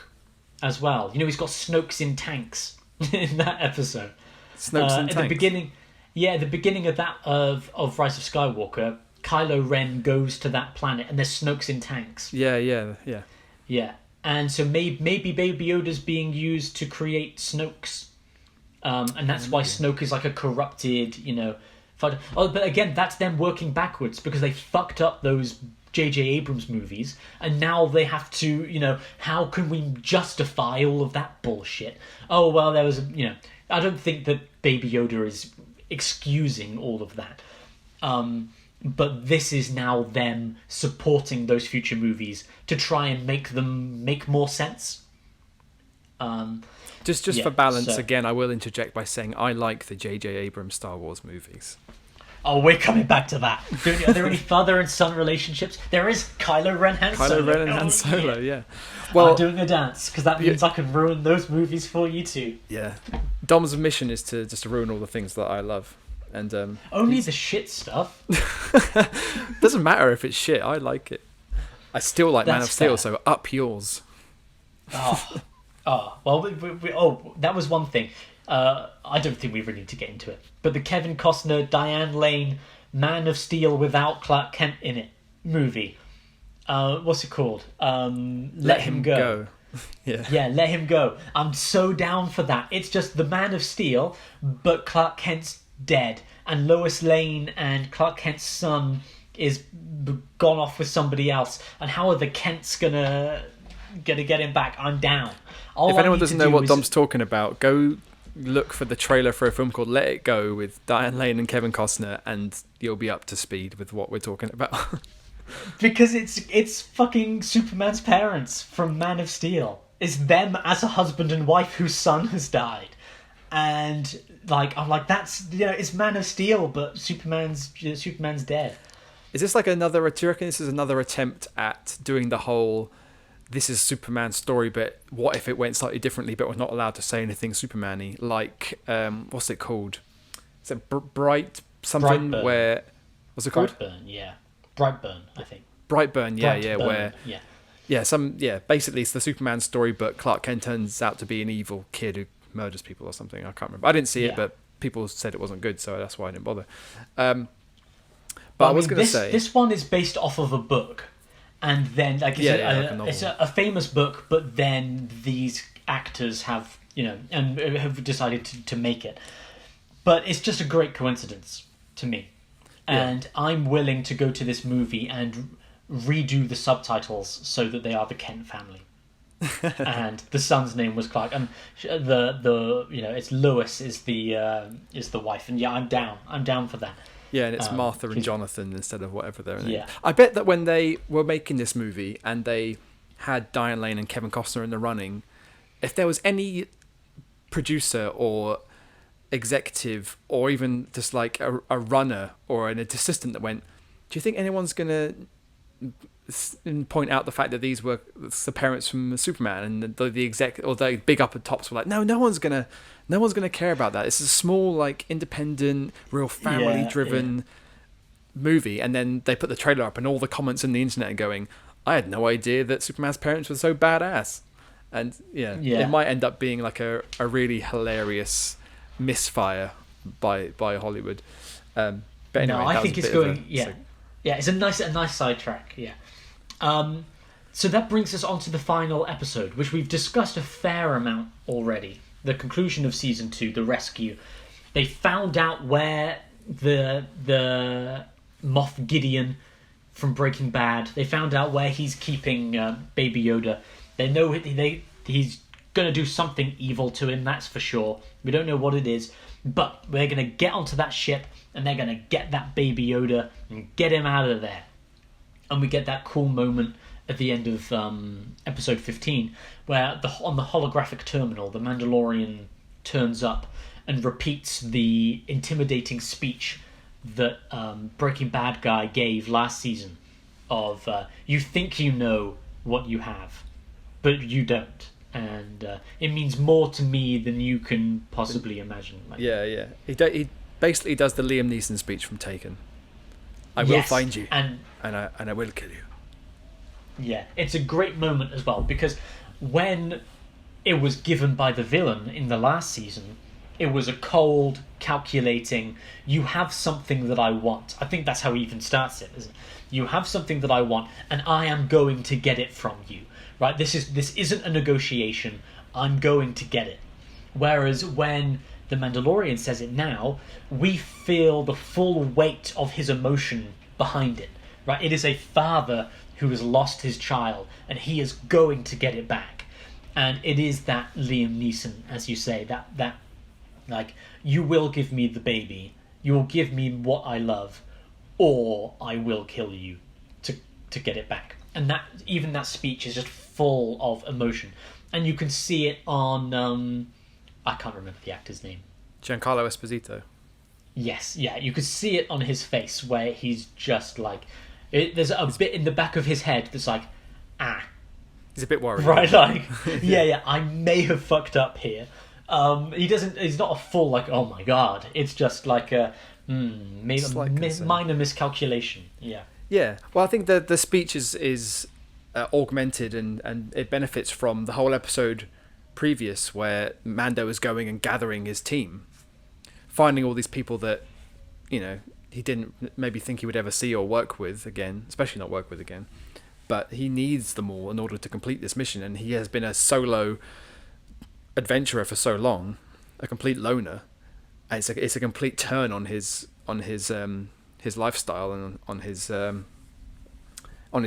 as well. He's got Snokes in tanks in that episode. Snokes in tanks. At the beginning of that of Rise of Skywalker, Kylo Ren goes to that planet and there's Snokes in tanks. Yeah. Yeah. And so maybe Baby Yoda's being used to create Snokes. And that's why Snoke is like a corrupted, but again, that's them working backwards because they fucked up those J.J. Abrams movies, and now they have to, how can we justify all of that bullshit? Oh, well, there was, I don't think that Baby Yoda is excusing all of that. But this is now them supporting those future movies to try and make them make more sense. Just for balance, again, I will interject by saying I like the J.J. Abrams Star Wars movies. Oh, we're coming back to that. Are there any father and son relationships? There is Kylo Ren and Solo. Kylo Ren and Han Solo, yeah. Well, I'm doing a dance, because that means I can ruin those movies for you too. Yeah. Dom's mission is to ruin all the things that I love. And only the shit stuff. Doesn't matter if it's shit, I like it. I still like Man of Steel, so up yours. Well, that was one thing. I don't think we really need to get into it. But the Kevin Costner, Diane Lane, Man of Steel without Clark Kent in it movie. What's it called? Let Him Go. Yeah, Let Him Go. I'm so down for that. It's just the Man of Steel, but Clark Kent's dead. And Lois Lane and Clark Kent's son is gone off with somebody else. And how are the Kents gonna get him back? I'm down. If anyone doesn't know what Dom's talking about, go look for the trailer for a film called Let It Go with Diane Lane and Kevin Costner, and you'll be up to speed with what we're talking about. Because it's fucking Superman's parents from Man of Steel. It's them as a husband and wife whose son has died. And I'm like, that's, it's Man of Steel, but Superman's dead. Is this like another? Do you reckon this is another attempt at doing the whole? This is Superman's story, but what if it went slightly differently? But we're not allowed to say anything Superman-y. Like, what's it called? Is it Bright something? Brightburn. Where what's it called? Brightburn, yeah. Brightburn, I think. Brightburn, Brightburn, where basically it's the Superman story, but Clark Kent turns out to be an evil kid who murders people or something. I can't remember. I didn't see it, but people said it wasn't good, so that's why I didn't bother. But I was going to say this one is based off of a book. And then, it's a famous book, but then these actors have, and have decided to make it. But it's just a great coincidence to me. And I'm willing to go to this movie and redo the subtitles so that they are the Kent family. And the son's name was Clark, and it's Lois is the wife, and I'm down for that. Yeah, and it's Martha and Jonathan instead of whatever they're in. Yeah. I bet that when they were making this movie and they had Diane Lane and Kevin Costner in the running, if there was any producer or executive or even just like a runner or an assistant that went, do you think anyone's going to point out the fact that these were the parents from Superman, and the exec or the big upper tops were like, no one's gonna care about that. It's a small, like, independent, real family-driven movie. And then they put the trailer up, and all the comments on the internet are going, I had no idea that Superman's parents were so badass. And it might end up being like a really hilarious misfire by Hollywood. But anyway, no, I think it's going. It's a nice sidetrack. Yeah. So that brings us on to the final episode, which we've discussed a fair amount already. The conclusion of season 2, the rescue. They found out where the Moff Gideon from Breaking Bad. They found out where he's keeping Baby Yoda. They know he's going to do something evil to him. That's for sure. We don't know what it is, but they're going to get onto that ship and they're going to get that Baby Yoda and get him out of there. And we get that cool moment at the end of episode 15, where on the holographic terminal, the Mandalorian turns up and repeats the intimidating speech that Breaking Bad guy gave last season of, you think you know what you have, but you don't. And it means more to me than you can possibly imagine. He basically does the Liam Neeson speech from Taken. I will find you, and I will kill you. Yeah, it's a great moment as well, because when it was given by the villain in the last season, it was a cold, calculating, you have something that I want. I think that's how he even starts it, isn't it? You have something that I want, and I am going to get it from you. Right? This isn't a negotiation. I'm going to get it. Whereas when the Mandalorian says it now, we feel the full weight of his emotion behind it. Right? It is a father who has lost his child, and he is going to get it back. And it is that Liam Neeson, as you say, that Like, you will give me the baby, you will give me what I love, or I will kill you to get it back. And that speech is just full of emotion, and you can see it on I can't remember the actor's name. Giancarlo Esposito. Yes, yeah, you could see it on his face where he's just like, there's a bit in the back of his head that's like, he's a bit worried, right? Like, yeah, I may have fucked up here. He's not a full like, oh my god. It's just like a minor miscalculation. Yeah. Well, I think the speech is augmented and it benefits from the whole episode previous where Mando is going and gathering his team, finding all these people that, you know, he didn't maybe think he would ever see or work with again, especially not work with again. But he needs them all in order to complete this mission, and he has been a solo adventurer for so long, a complete loner. And it's a complete turn on his lifestyle and on his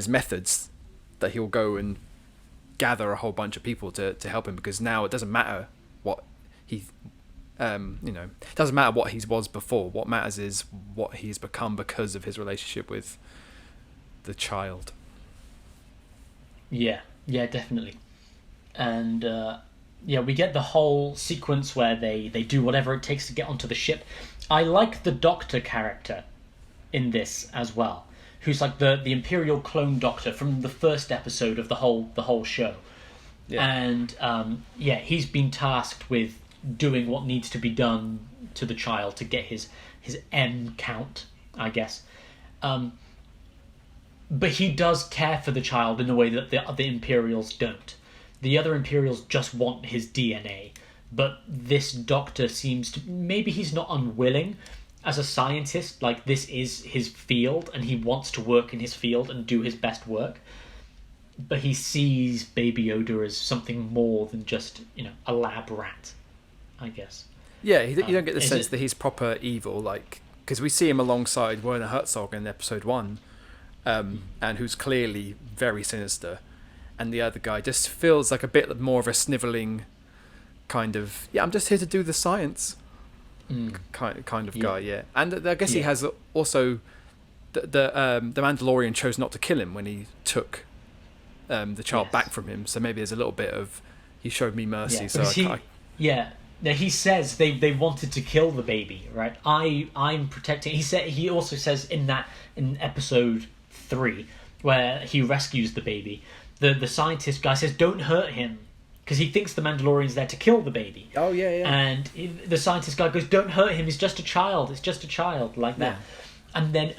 methods, that he'll go and gather a whole bunch of people to help him, because now it doesn't matter what he it doesn't matter what he was before. What matters is what he's become because of his relationship with the child. Yeah, definitely. And we get the whole sequence where they do whatever it takes to get onto the ship. I like the Doctor character in this as well, who's like the Imperial clone Doctor from the first episode of the whole show. Yeah. And he's been tasked with doing what needs to be done to the child to get his M count, I guess. But he does care for the child in a way that the Imperials don't. The other Imperials just want his DNA, but this Doctor seems to... Maybe he's not unwilling as a scientist, like this is his field, and he wants to work in his field and do his best work. But he sees Baby Yoda as something more than just, a lab rat, I guess. Yeah, you don't get the sense that he's proper evil, like... Because we see him alongside Werner Herzog in episode 1, and who's clearly very sinister, and the other guy just feels like a bit more of a snivelling kind of, I'm just here to do the science kind of guy. Yeah. And I guess he has also the Mandalorian chose not to kill him when he took the child back from him, so maybe there's a little bit of, he showed me mercy. He says they wanted to kill the baby, right? I'm protecting. He also says in episode 3 where he rescues the baby, the scientist guy says don't hurt him, because he thinks the Mandalorian's there to kill the baby. Oh yeah. And the scientist guy goes, don't hurt him, he's just a child, like that. And then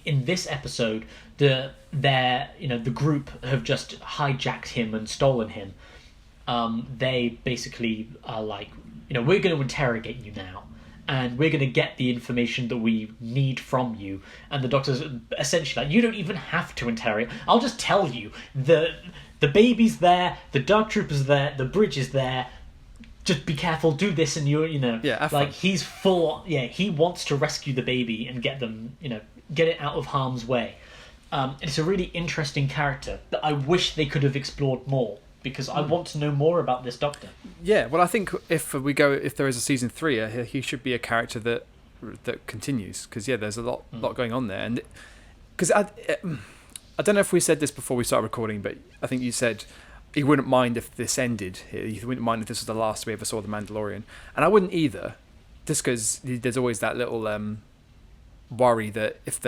in this episode, the group have just hijacked him and stolen him. They basically are like, we're going to interrogate you now, and we're going to get the information that we need from you. And the Doctor's essentially like, you don't even have to interrogate. I'll just tell you, the baby's there, the Dark Trooper's there, the bridge is there. Just be careful, do this, and he's full. Yeah, he wants to rescue the baby and get them, get it out of harm's way. It's a really interesting character that I wish they could have explored more, because I want to know more about this Doctor. Yeah, well, I think if there is a season 3, he should be a character that continues, because there's a lot going on there, and because I don't know if we said this before we started recording, but I think you said you wouldn't mind if this ended here. You wouldn't mind if this was the last we ever saw the Mandalorian, and I wouldn't either, just because there's always that little worry that if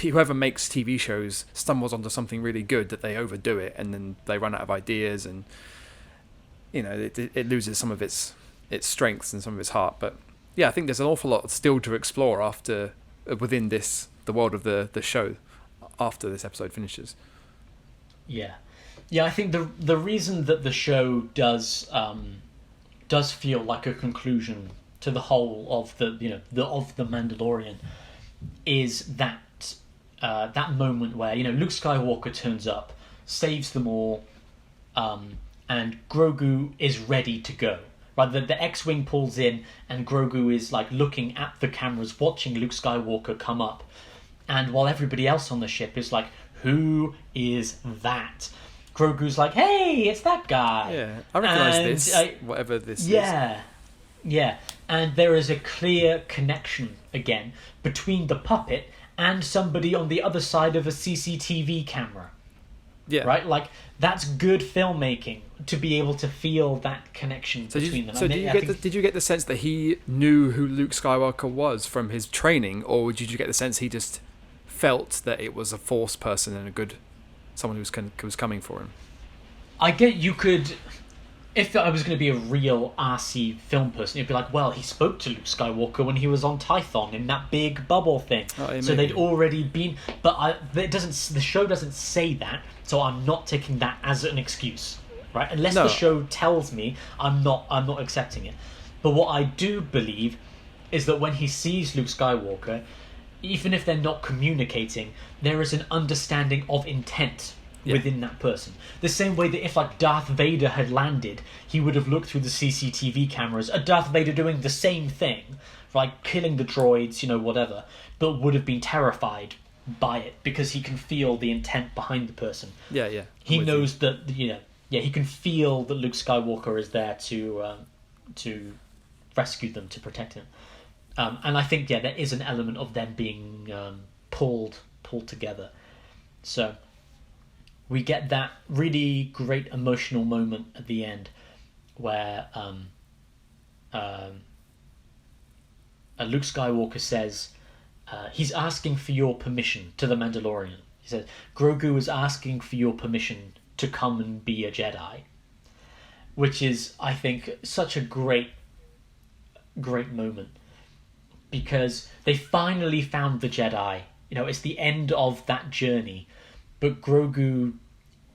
whoever makes TV shows stumbles onto something really good, that they overdo it and then they run out of ideas, and it loses some of its strengths and some of its heart. But I think there's an awful lot still to explore within the world of the show after this episode finishes. I think the reason that the show does feel like a conclusion to the whole of the Mandalorian is that moment where Luke Skywalker turns up, saves them all, and Grogu is ready to go. Right, the X-wing pulls in, and Grogu is like looking at the cameras, watching Luke Skywalker come up, and while everybody else on the ship is like, "Who is that?" Grogu's like, "Hey, it's that guy." Yeah, I recognise this. Whatever this is. Yeah, and there is a clear connection again between the puppet and somebody on the other side of a CCTV camera. Yeah. Right? Like, that's good filmmaking to be able to feel that connection between them. So did you get the sense that he knew who Luke Skywalker was from his training, or did you get the sense he just felt that it was a Force person and someone who was coming for him? I get you could... If I was going to be a real RC film person, it'd be like, well, he spoke to Luke Skywalker when he was on Tython in that big bubble thing. Oh, so they'd already been... But the show doesn't say that, so I'm not taking that as an excuse, right? Unless the show tells me, I'm not accepting it. But what I do believe is that when he sees Luke Skywalker, even if they're not communicating, there is an understanding of intent within that person. The same way that if like Darth Vader had landed, he would have looked through the CCTV cameras at Darth Vader doing the same thing, like killing the droids, whatever, but would have been terrified by it because he can feel the intent behind the person. Yeah. He knows that, he can feel that Luke Skywalker is there to rescue them, to protect him. And I think, there is an element of them being pulled together. So we get that really great emotional moment at the end where Luke Skywalker says he's asking for your permission to the Mandalorian. He says, Grogu is asking for your permission to come and be a Jedi. Which is, I think, such a great moment. Because they finally found the Jedi. It's the end of that journey. But Grogu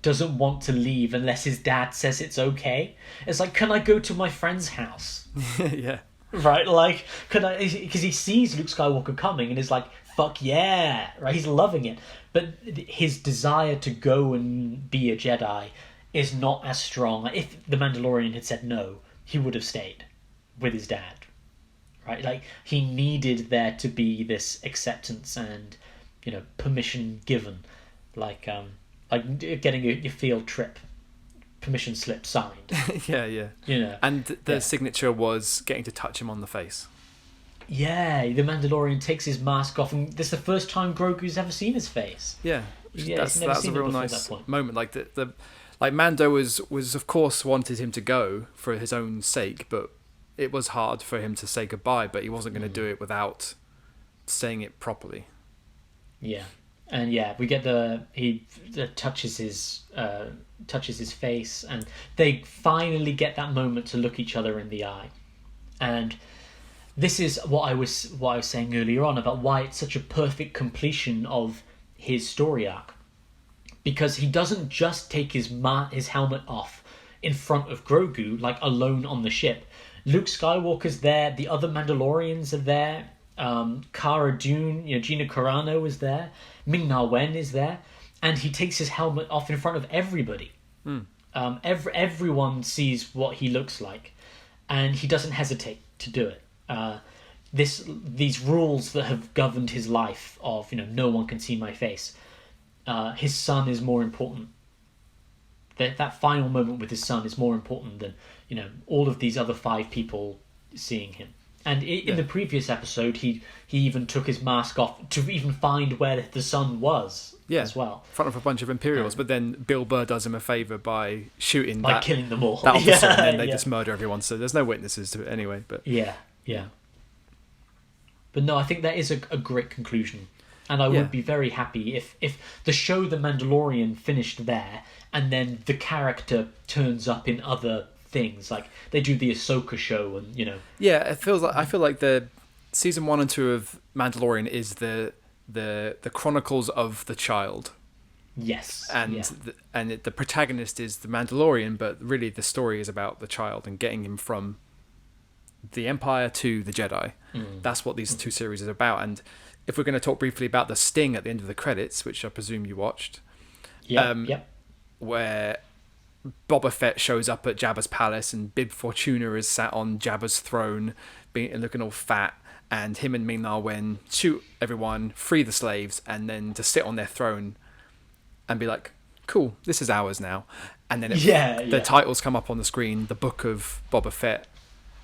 doesn't want to leave unless his dad says it's okay. It's like, can I go to my friend's house? Yeah. Right? Like, can I... Because he sees Luke Skywalker coming and is like, fuck yeah! Right? He's loving it. But his desire to go and be a Jedi is not as strong. If the Mandalorian had said no, he would have stayed with his dad. Right? Like, he needed there to be this acceptance and, permission given. Like getting your field trip permission slip signed. Yeah. And the signature was getting to touch him on the face. Yeah, the Mandalorian takes his mask off, and this is the first time Grogu's ever seen his face. Yeah, that's a real nice moment. Like like Mando was of course wanted him to go for his own sake, but it was hard for him to say goodbye. But he wasn't going to do it without saying it properly. Yeah. And we get he touches his face, and they finally get that moment to look each other in the eye. And this is what I was saying earlier on about why it's such a perfect completion of his story arc, because he doesn't just take his helmet off in front of Grogu, like alone on the ship. Luke Skywalker's there, the other Mandalorians are there. Cara Dune, Gina Carano is there, Ming-Na Wen is there, and he takes his helmet off in front of everybody. Everyone sees what he looks like, and he doesn't hesitate to do it. These rules that have governed his life of no one can see my face. His son is more important. That final moment with his son is more important than all of these other 5 people seeing him. And in the previous episode, he even took his mask off to even find where the son was as well. In front of a bunch of Imperials, but then Bill Burr does him a favour by killing them all. That officer, and then they just murder everyone, so there's no witnesses to it anyway. But Yeah. But no, I think that is a great conclusion. And I would be very happy if the show The Mandalorian finished there, and then the character turns up in other things, like they do the Ahsoka show, and I feel like the season 1 and 2 of Mandalorian is the chronicles of the child. Yes, and the protagonist is the Mandalorian, but really the story is about the child and getting him from the Empire to the Jedi. That's what these 2 series is about. And if we're going to talk briefly about the sting at the end of the credits, which I presume you watched, where Boba Fett shows up at Jabba's palace, and Bib Fortuna is sat on Jabba's throne, looking all fat, and him and Ming-Na Wen shoot everyone, free the slaves, and then to sit on their throne and be like, "Cool, this is ours now." And then the titles come up on the screen: the Book of Boba Fett,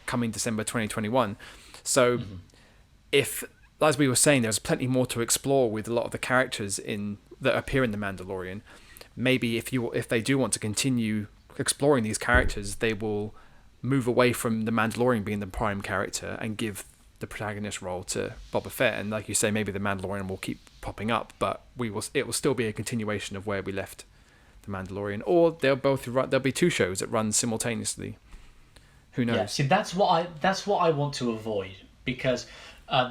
coming December 2021. So if, as we were saying, there's plenty more to explore with a lot of the characters that appear in The Mandalorian. Maybe if they do want to continue exploring these characters, they will move away from the Mandalorian being the prime character and give the protagonist role to Boba Fett. And like you say, maybe the Mandalorian will keep popping up, but it will still be a continuation of where we left the Mandalorian. Or there'll be two shows that run simultaneously. Who knows? Yeah, see, that's what I want to avoid, because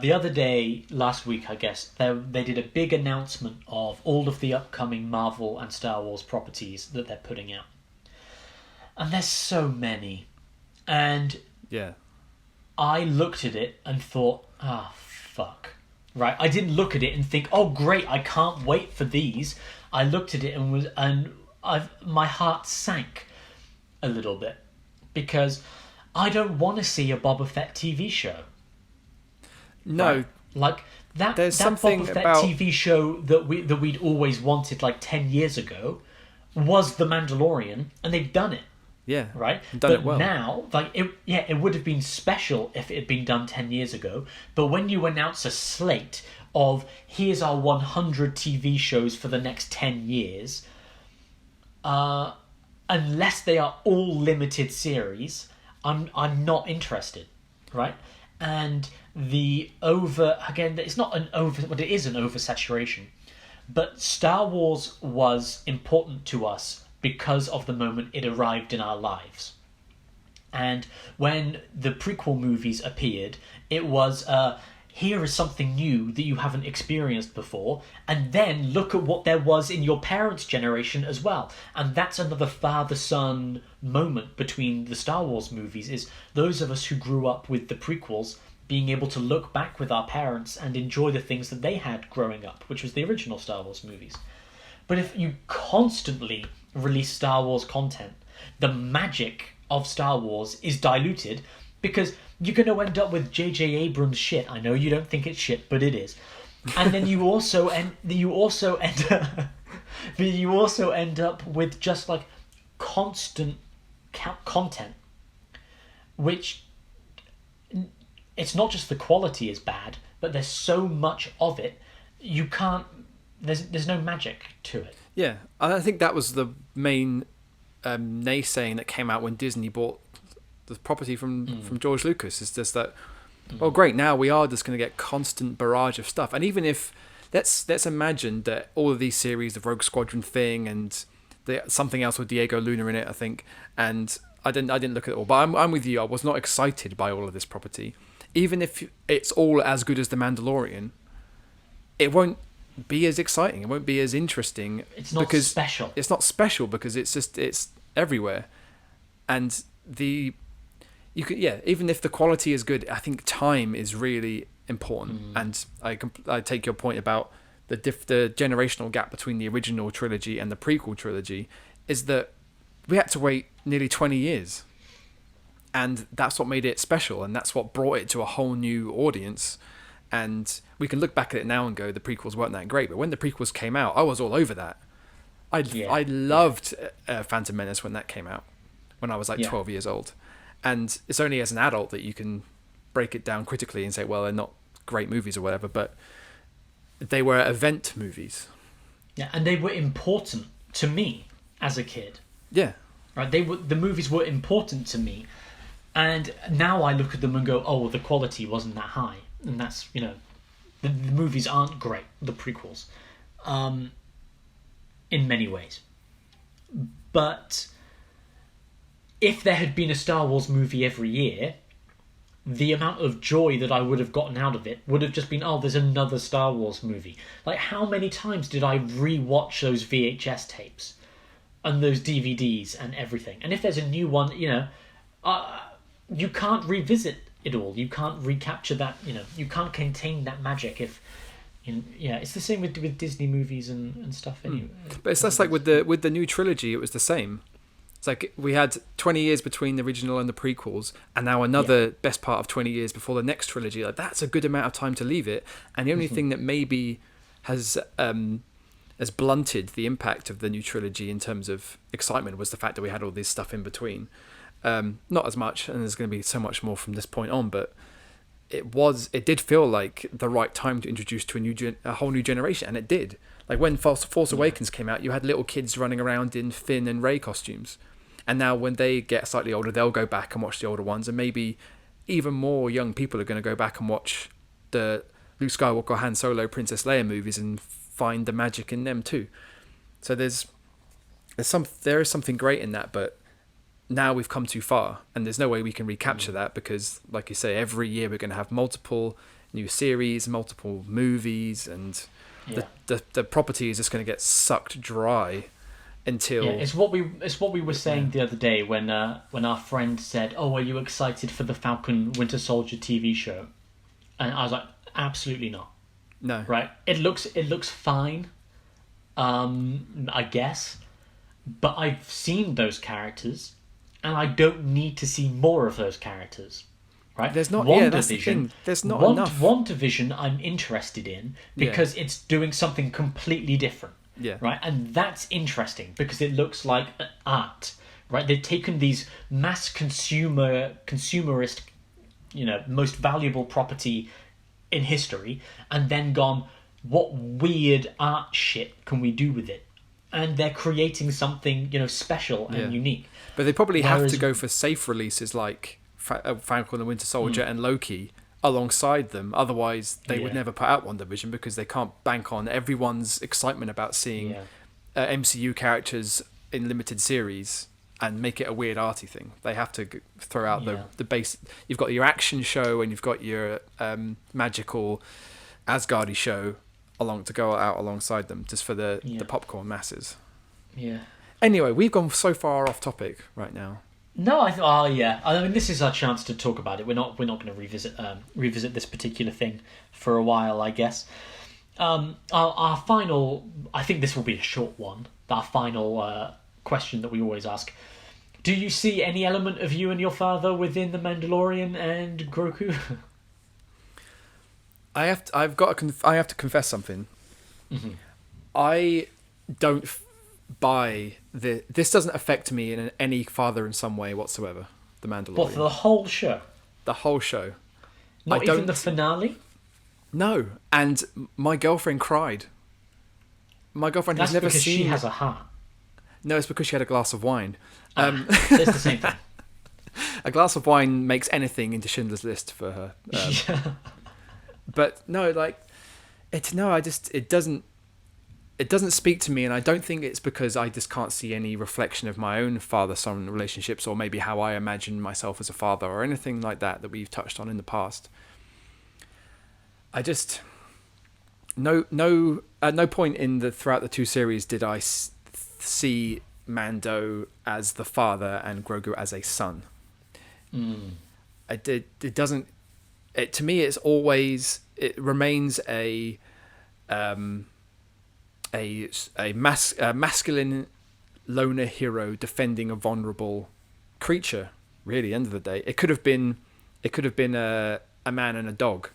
the other day, last week, I guess, they did a big announcement of all of the upcoming Marvel and Star Wars properties that they're putting out. And there's so many. And yeah, I looked at it and thought, fuck. Right? I didn't look at it and think, oh, great, I can't wait for these. I looked at it my heart sank a little bit, because I don't want to see a Boba Fett TV show. No. Right? Like that something Boba Fett about TV show that we'd always wanted like 10 years ago was The Mandalorian, and they've done it. Yeah. Right? Done it well. Now, it would have been special if it had been done 10 years ago. But when you announce a slate of here's our 100 TV shows for the next 10 years, unless they are all limited series, I'm not interested, right? And it's not but it is an oversaturation. But Star Wars was important to us because of the moment it arrived in our lives. And when the prequel movies appeared, it was, here is something new that you haven't experienced before, and then look at what there was in your parents' generation as well. And that's another father-son moment between the Star Wars movies, is those of us who grew up with the prequels being able to look back with our parents and enjoy the things that they had growing up, which was the original Star Wars movies. But if you constantly release Star Wars content, the magic of Star Wars is diluted, because you're going to end up with J.J. Abrams shit. I know you don't think it's shit, but it is. And then you also end up with just like constant content, which it's not just the quality is bad, but there's so much of it, you can't. There's no magic to it. Yeah, I think that was the main naysaying that came out when Disney bought the property from George Lucas. Is just that, well, great, now we are just going to get constant barrage of stuff. And even if let's imagine that all of these series, the Rogue Squadron thing, and something else with Diego Luna in it, I think, and I didn't look at it all, but I'm with you. I was not excited by all of this property. Even if it's all as good as The Mandalorian, it won't be as exciting. It won't be as interesting. It's not special. It's not special because it's everywhere, and even if the quality is good, I think time is really important. And I take your point about the generational gap between the original trilogy and the prequel trilogy, is that we had to wait nearly 20 years. And that's what made it special, and that's what brought it to a whole new audience. And we can look back at it now and go, the prequels weren't that great. But when the prequels came out, I was all over that. I loved Phantom Menace when that came out, when I was 12 years old. And it's only as an adult that you can break it down critically and say, well, they're not great movies or whatever, but they were event movies. Yeah, and they were important to me as a kid. Yeah. Right? The movies were important to me. And now I look at them and go, oh, well, the quality wasn't that high. And that's, the movies aren't great, the prequels, in many ways. But if there had been a Star Wars movie every year, the amount of joy that I would have gotten out of it would have just been, oh, there's another Star Wars movie. Like, how many times did I re-watch those VHS tapes and those DVDs and everything? And if there's a new one, you can't revisit it all. You can't recapture that. You can't contain that magic. If it's the same with Disney movies and stuff. Anyway, but it's just like with the new trilogy, it was the same. It's like we had 20 years between the original and the prequels, and now another best part of 20 years before the next trilogy. Like, that's a good amount of time to leave it. And the only thing that maybe has blunted the impact of the new trilogy in terms of excitement was the fact that we had all this stuff in between. Not as much, and there's going to be so much more from this point on, but it did feel like the right time to introduce to a whole new generation, and it did. Like when Force Awakens came out, you had little kids running around in Finn and Rey costumes, and now when they get slightly older, they'll go back and watch the older ones, and maybe even more young people are going to go back and watch the Luke Skywalker, Han Solo, Princess Leia movies and find the magic in them too. So there is something great in that, but now we've come too far, and there's no way we can recapture that, because, like you say, every year we're going to have multiple new series, multiple movies, and the property is just going to get sucked dry until. Yeah, it's what we were saying the other day when our friend said, "Oh, are you excited for the Falcon Winter Soldier TV show?" And I was like, "Absolutely not." No. Right? It looks fine, I guess, but I've seen those characters. And I don't need to see more of those characters, right? There's not. Yeah, that's the thing. There's not enough. WandaVision I'm interested in because it's doing something completely different. Yeah. Right, and that's interesting because it looks like art. Right, they've taken these mass consumerist, most valuable property in history, and then gone, what weird art shit can we do with it? And they're creating something, special and unique. But they probably have to go for safe releases like Falcon and the Winter Soldier and Loki alongside them. Otherwise, they would never put out WandaVision, because they can't bank on everyone's excitement about seeing MCU characters in limited series and make it a weird arty thing. They have to throw out the base. You've got your action show and you've got your magical Asgardy show to go out alongside them, just for the popcorn masses. Yeah. Anyway, we've gone so far off topic right now. No, I mean, this is our chance to talk about it. We're not going to revisit this particular thing for a while, I guess. Our final, I think this will be a short one. Our final question that we always ask: do you see any element of you and your father within the Mandalorian and Grogu? I have to confess something. Mm-hmm. I don't buy this. Doesn't affect me in any father in some way whatsoever. The Mandalorian. What, for the whole show? The whole show. Not even the finale? No, and my girlfriend cried. My girlfriend has never seen. That's because she has a heart. No, it's because she had a glass of wine. It's the same thing. A glass of wine makes anything into Schindler's List for her. But no, it doesn't speak to me, and I don't think it's because I just can't see any reflection of my own father-son relationships, or maybe how I imagine myself as a father, or anything like that we've touched on in the past. I just at no point throughout the two series did I see Mando as the father and Grogu as a son. It doesn't. To me, it remains a masculine loner hero defending a vulnerable creature. Really, end of the day, it could have been a man and a dog.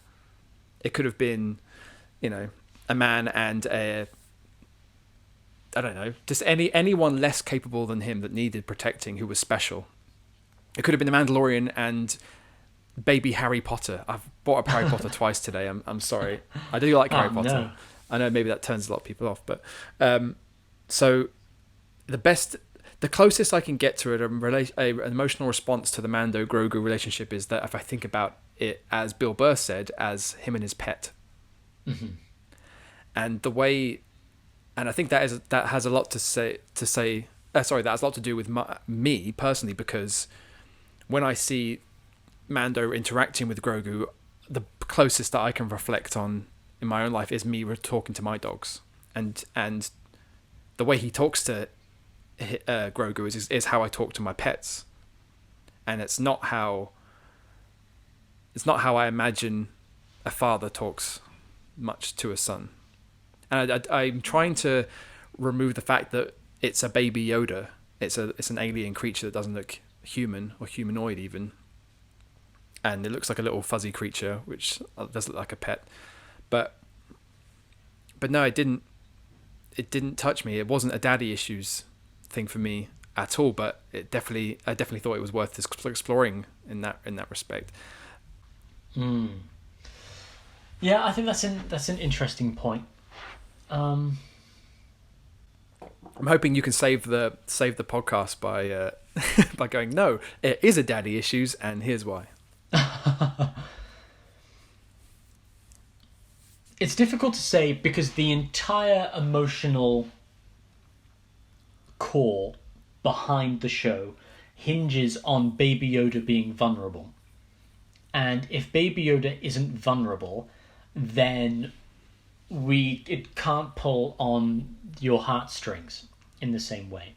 It could have been, a man and I don't know, just anyone less capable than him that needed protecting, who was special. It could have been the Mandalorian and baby Harry Potter. I've brought up Harry Potter twice today. I'm sorry. I do like Harry Potter. No. I know maybe that turns a lot of people off, but so the closest I can get to it, an emotional response to the Mando Grogu relationship, is that if I think about it, as Bill Burr said, as him and his pet, and the way, and I think that has a lot to say. That has a lot to do with me personally, because when I see Mando interacting with Grogu, the closest that I can reflect on in my own life is me talking to my dogs, and the way he talks to Grogu is how I talk to my pets, and it's not how I imagine a father talks much to a son. And I'm trying to remove the fact that it's a baby Yoda. It's an alien creature that doesn't look human or humanoid even, and it looks like a little fuzzy creature which does look like a pet. But no, it didn't touch me. It wasn't a daddy issues thing for me. at all, but I definitely thought it was worth exploring in that respect. Yeah, I think that's an interesting point. I'm hoping you can save the podcast by by going, no, it is a daddy issues, and here's why. It's difficult to say because the entire emotional core behind the show hinges on Baby Yoda being vulnerable. And if Baby Yoda isn't vulnerable, then it can't pull on your heartstrings in the same way.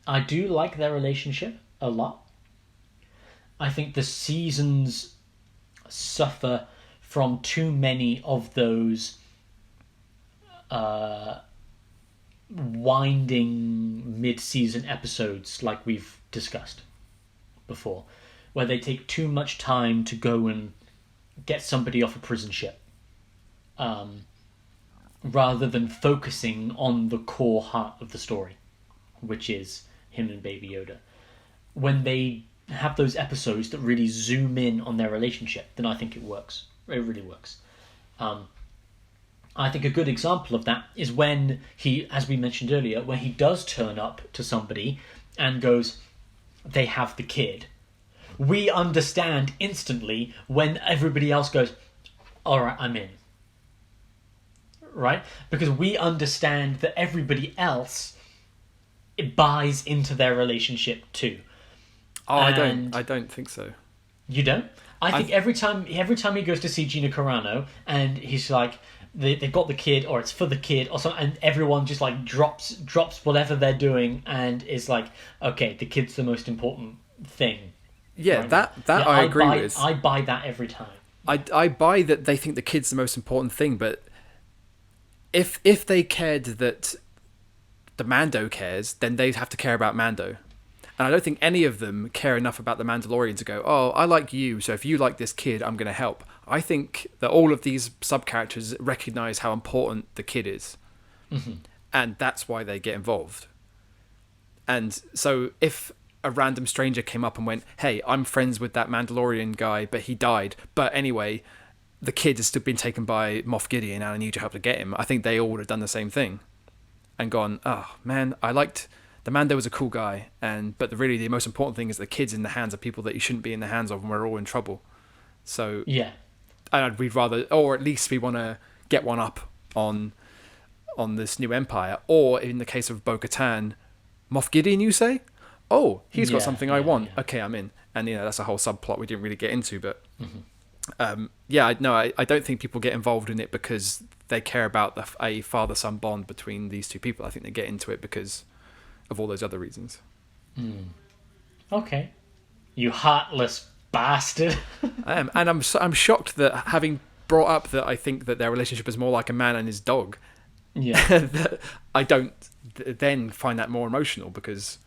I do like their relationship a lot. I think the seasons suffer from too many of those winding mid-season episodes like we've discussed before, where they take too much time to go and get somebody off a prison ship, rather than focusing on the core heart of the story, which is him and Baby Yoda. When they have those episodes that really zoom in on their relationship, then I think it works. It really works. I think a good example of that is when he, as we mentioned earlier, when he does turn up to somebody and goes, they have the kid. We understand instantly when everybody else goes, all right, I'm in. Right? Because we understand that everybody else buys into their relationship too. Oh, I don't think so. You don't? I think every time he goes to see Gina Carano and he's like, they've got the kid, or it's for the kid, or something, and everyone just like drops whatever they're doing and is like, okay, the kid's the most important thing. Yeah, right that I agree with. I buy that every time. I buy that they think the kid's the most important thing, but if they cared that the Mando cares, then they'd have to care about Mando. And I don't think any of them care enough about the Mandalorian to go, oh, I like you, so if you like this kid, I'm going to help. I think that all of these sub-characters recognise how important the kid is. Mm-hmm. And that's why they get involved. And so if a random stranger came up and went, hey, I'm friends with that Mandalorian guy, but he died. But anyway, the kid has still been taken by Moff Gideon and I need your help to get him. I think they all would have done the same thing. And gone, oh, man, I liked... The Mando was a cool guy, but really the most important thing is the kid's in the hands of people that you shouldn't be in the hands of, and we're all in trouble. So yeah, we'd rather, or at least we want to get one up on this new empire. Or in the case of Bo-Katan, Moff Gideon, you say? Oh, he's got something I want. Yeah. Okay, I'm in. And that's a whole subplot we didn't really get into, but I don't think people get involved in it because they care about a father-son bond between these two people. I think they get into it because of all those other reasons. Okay, you heartless bastard. I am, and I'm shocked that, having brought up that I think that their relationship is more like a man and his dog. Yeah, that I don't then find that more emotional, because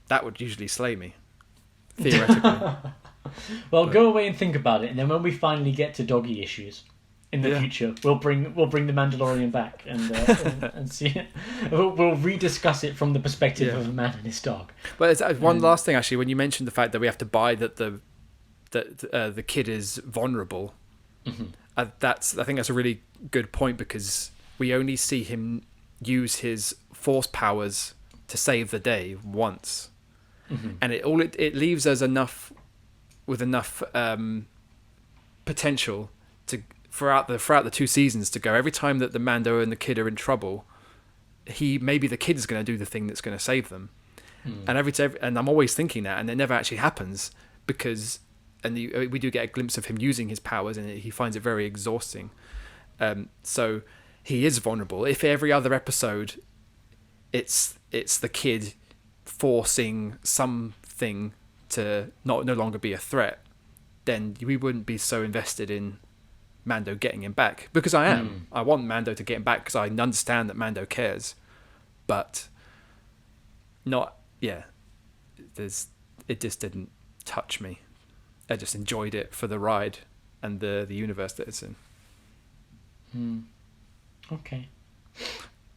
that would usually slay me, theoretically. Well, go away and think about it, and then when we finally get to doggy issues in the future, we'll bring the Mandalorian back and see it. We'll rediscuss it from the perspective of a man and his dog. But one last thing, actually, when you mentioned the fact that we have to buy that the kid is vulnerable, I think that's a really good point, because we only see him use his force powers to save the day once, and it leaves us with enough potential to throughout the 2 seasons to go, every time that the Mando and the kid are in trouble, maybe the kid is going to do the thing that's going to save them. And and I'm always thinking that, and it never actually happens, because we do get a glimpse of him using his powers, and he finds it very exhausting. So he is vulnerable. If every other episode it's the kid forcing something to no longer be a threat, then we wouldn't be so invested in Mando getting him back, because I am. I want Mando to get him back because I understand that Mando cares, but not. Yeah, it just didn't touch me. I just enjoyed it for the ride and the universe that it's in. Okay.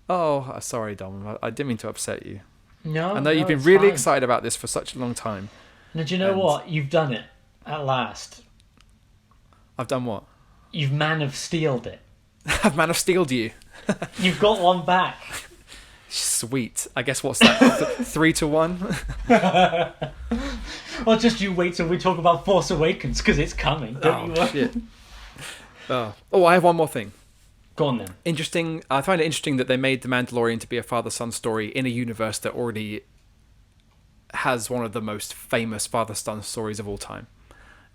Oh, sorry, Dom. I didn't mean to upset you. No, I know you've been it's really fine. excited about this for such a long time. Now, do you know what? You've done it at last. I've done what? You've Man of Steeled it. I've Man of Steeled you. You've got one back. Sweet. I guess what's that? 3-1? Well, just you wait till we talk about Force Awakens, because it's coming. Don't you? Shit. Oh, I have one more thing. Go on then. Interesting. I find it interesting that they made The Mandalorian to be a father-son story in a universe that already has one of the most famous father-son stories of all time.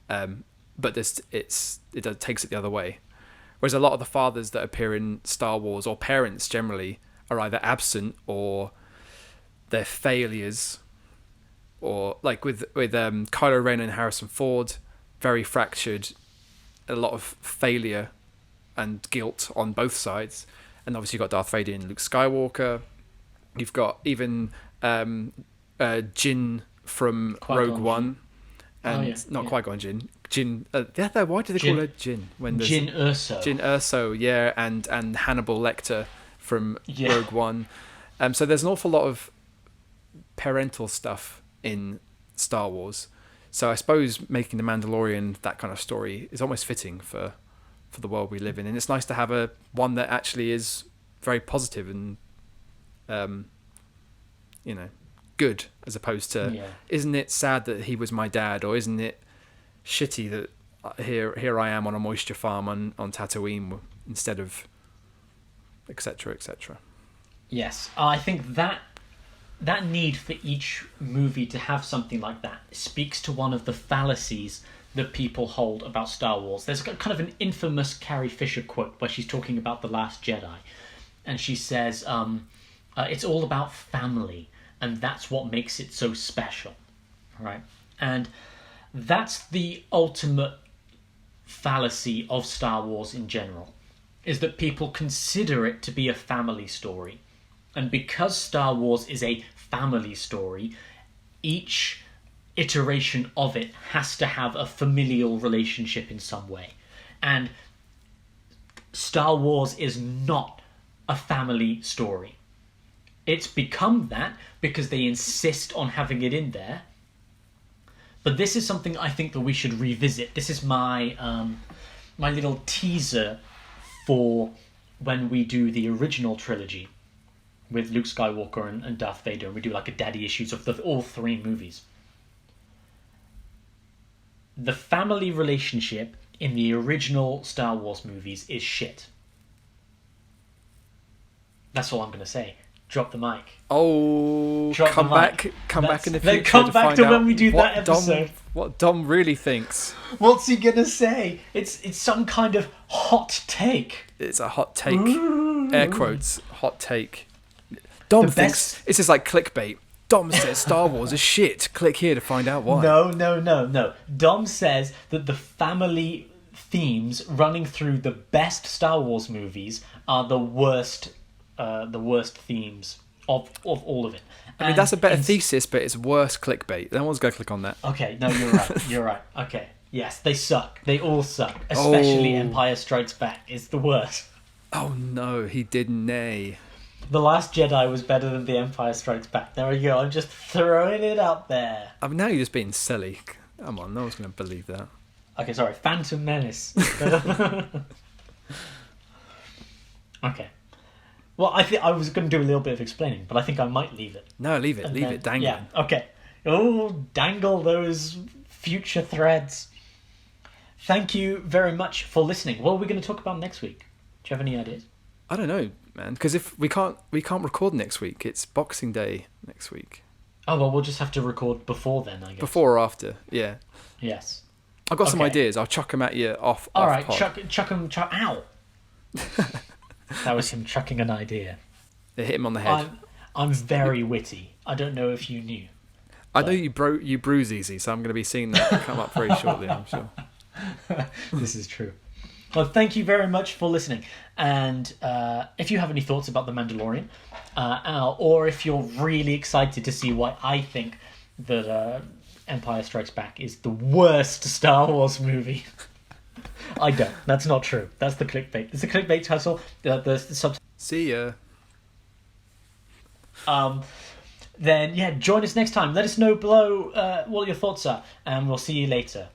But it takes it the other way. Whereas a lot of the fathers that appear in Star Wars, or parents generally, are either absent or they're failures. Or like with Kylo Ren and Harrison Ford, very fractured, a lot of failure and guilt on both sides. And obviously you've got Darth Vader and Luke Skywalker. You've got even Jin from Qui-Gon Rogue One. And Qui-Gon Jinn. Jin. Why do they call her Jin? Jin Erso. Jin Erso, yeah, and Hannibal Lecter from Rogue One. So there's an awful lot of parental stuff in Star Wars. So I suppose making The Mandalorian that kind of story is almost fitting for the world we live in. And it's nice to have one that actually is very positive and, good, as opposed to, isn't it sad that he was my dad, or isn't it shitty that here I am on a moisture farm on Tatooine instead of etc. etc. Yes, I think that need for each movie to have something like that speaks to one of the fallacies that people hold about Star Wars. There's kind of an infamous Carrie Fisher quote where she's talking about The Last Jedi, and she says, it's all about family, and that's what makes it so special, right? And that's the ultimate fallacy of Star Wars in general, is that people consider it to be a family story. And because Star Wars is a family story, each iteration of it has to have a familial relationship in some way. And Star Wars is not a family story. It's become that because they insist on having it in there. But this is something I think that we should revisit. This is my my little teaser for when we do the original trilogy with Luke Skywalker and Darth Vader, and we do like a daddy issues of all three movies. The family relationship in the original Star Wars movies is shit. That's all I'm going to say. Drop the mic. Oh, Drop come the back in the future. Then come back to when we do that episode. What Dom really thinks. What's he going to say? It's some kind of hot take. It's a hot take. Air quotes, hot take. Dom thinks this is like clickbait. Dom says Star Wars is shit. Click here to find out why. No. Dom says that the family themes running through the best Star Wars movies are the worst themes of all of it. I mean, that's a better thesis, but it's worse clickbait. No one's going to click on that. Okay, no, you're right. You're right. Okay. Yes, they suck. They all suck. Especially Empire Strikes Back is the worst. Oh no, he did nay. The Last Jedi was better than The Empire Strikes Back. There we go. I'm just throwing it out there. I mean, now you're just being silly. Come on, no one's going to believe that. Okay, sorry. Phantom Menace. Okay. Well, I was going to do a little bit of explaining, but I think I might leave it. No, leave it. Leave it dangling. Yeah, okay. Oh, dangle those future threads. Thank you very much for listening. What are we going to talk about next week? Do you have any ideas? I don't know, man. Because if we can't record next week. It's Boxing Day next week. Oh well, we'll just have to record before then, I guess. Before or after, yeah. Yes. I've got some ideas. I'll chuck them at you off. All right, pod. chuck them. Ow! That was him chucking an idea. It hit him on the head. I'm very witty. I don't know if you knew. I know you bruise easy, so I'm going to be seeing that come up very shortly, I'm sure. This is true. Well, thank you very much for listening. And if you have any thoughts about The Mandalorian, or if you're really excited to see why I think that Empire Strikes Back is the worst Star Wars movie, I don't. That's not true. That's the clickbait. It's the clickbait tussle. The sub. See ya. Then, yeah, join us next time. Let us know below what your thoughts are, and we'll see you later.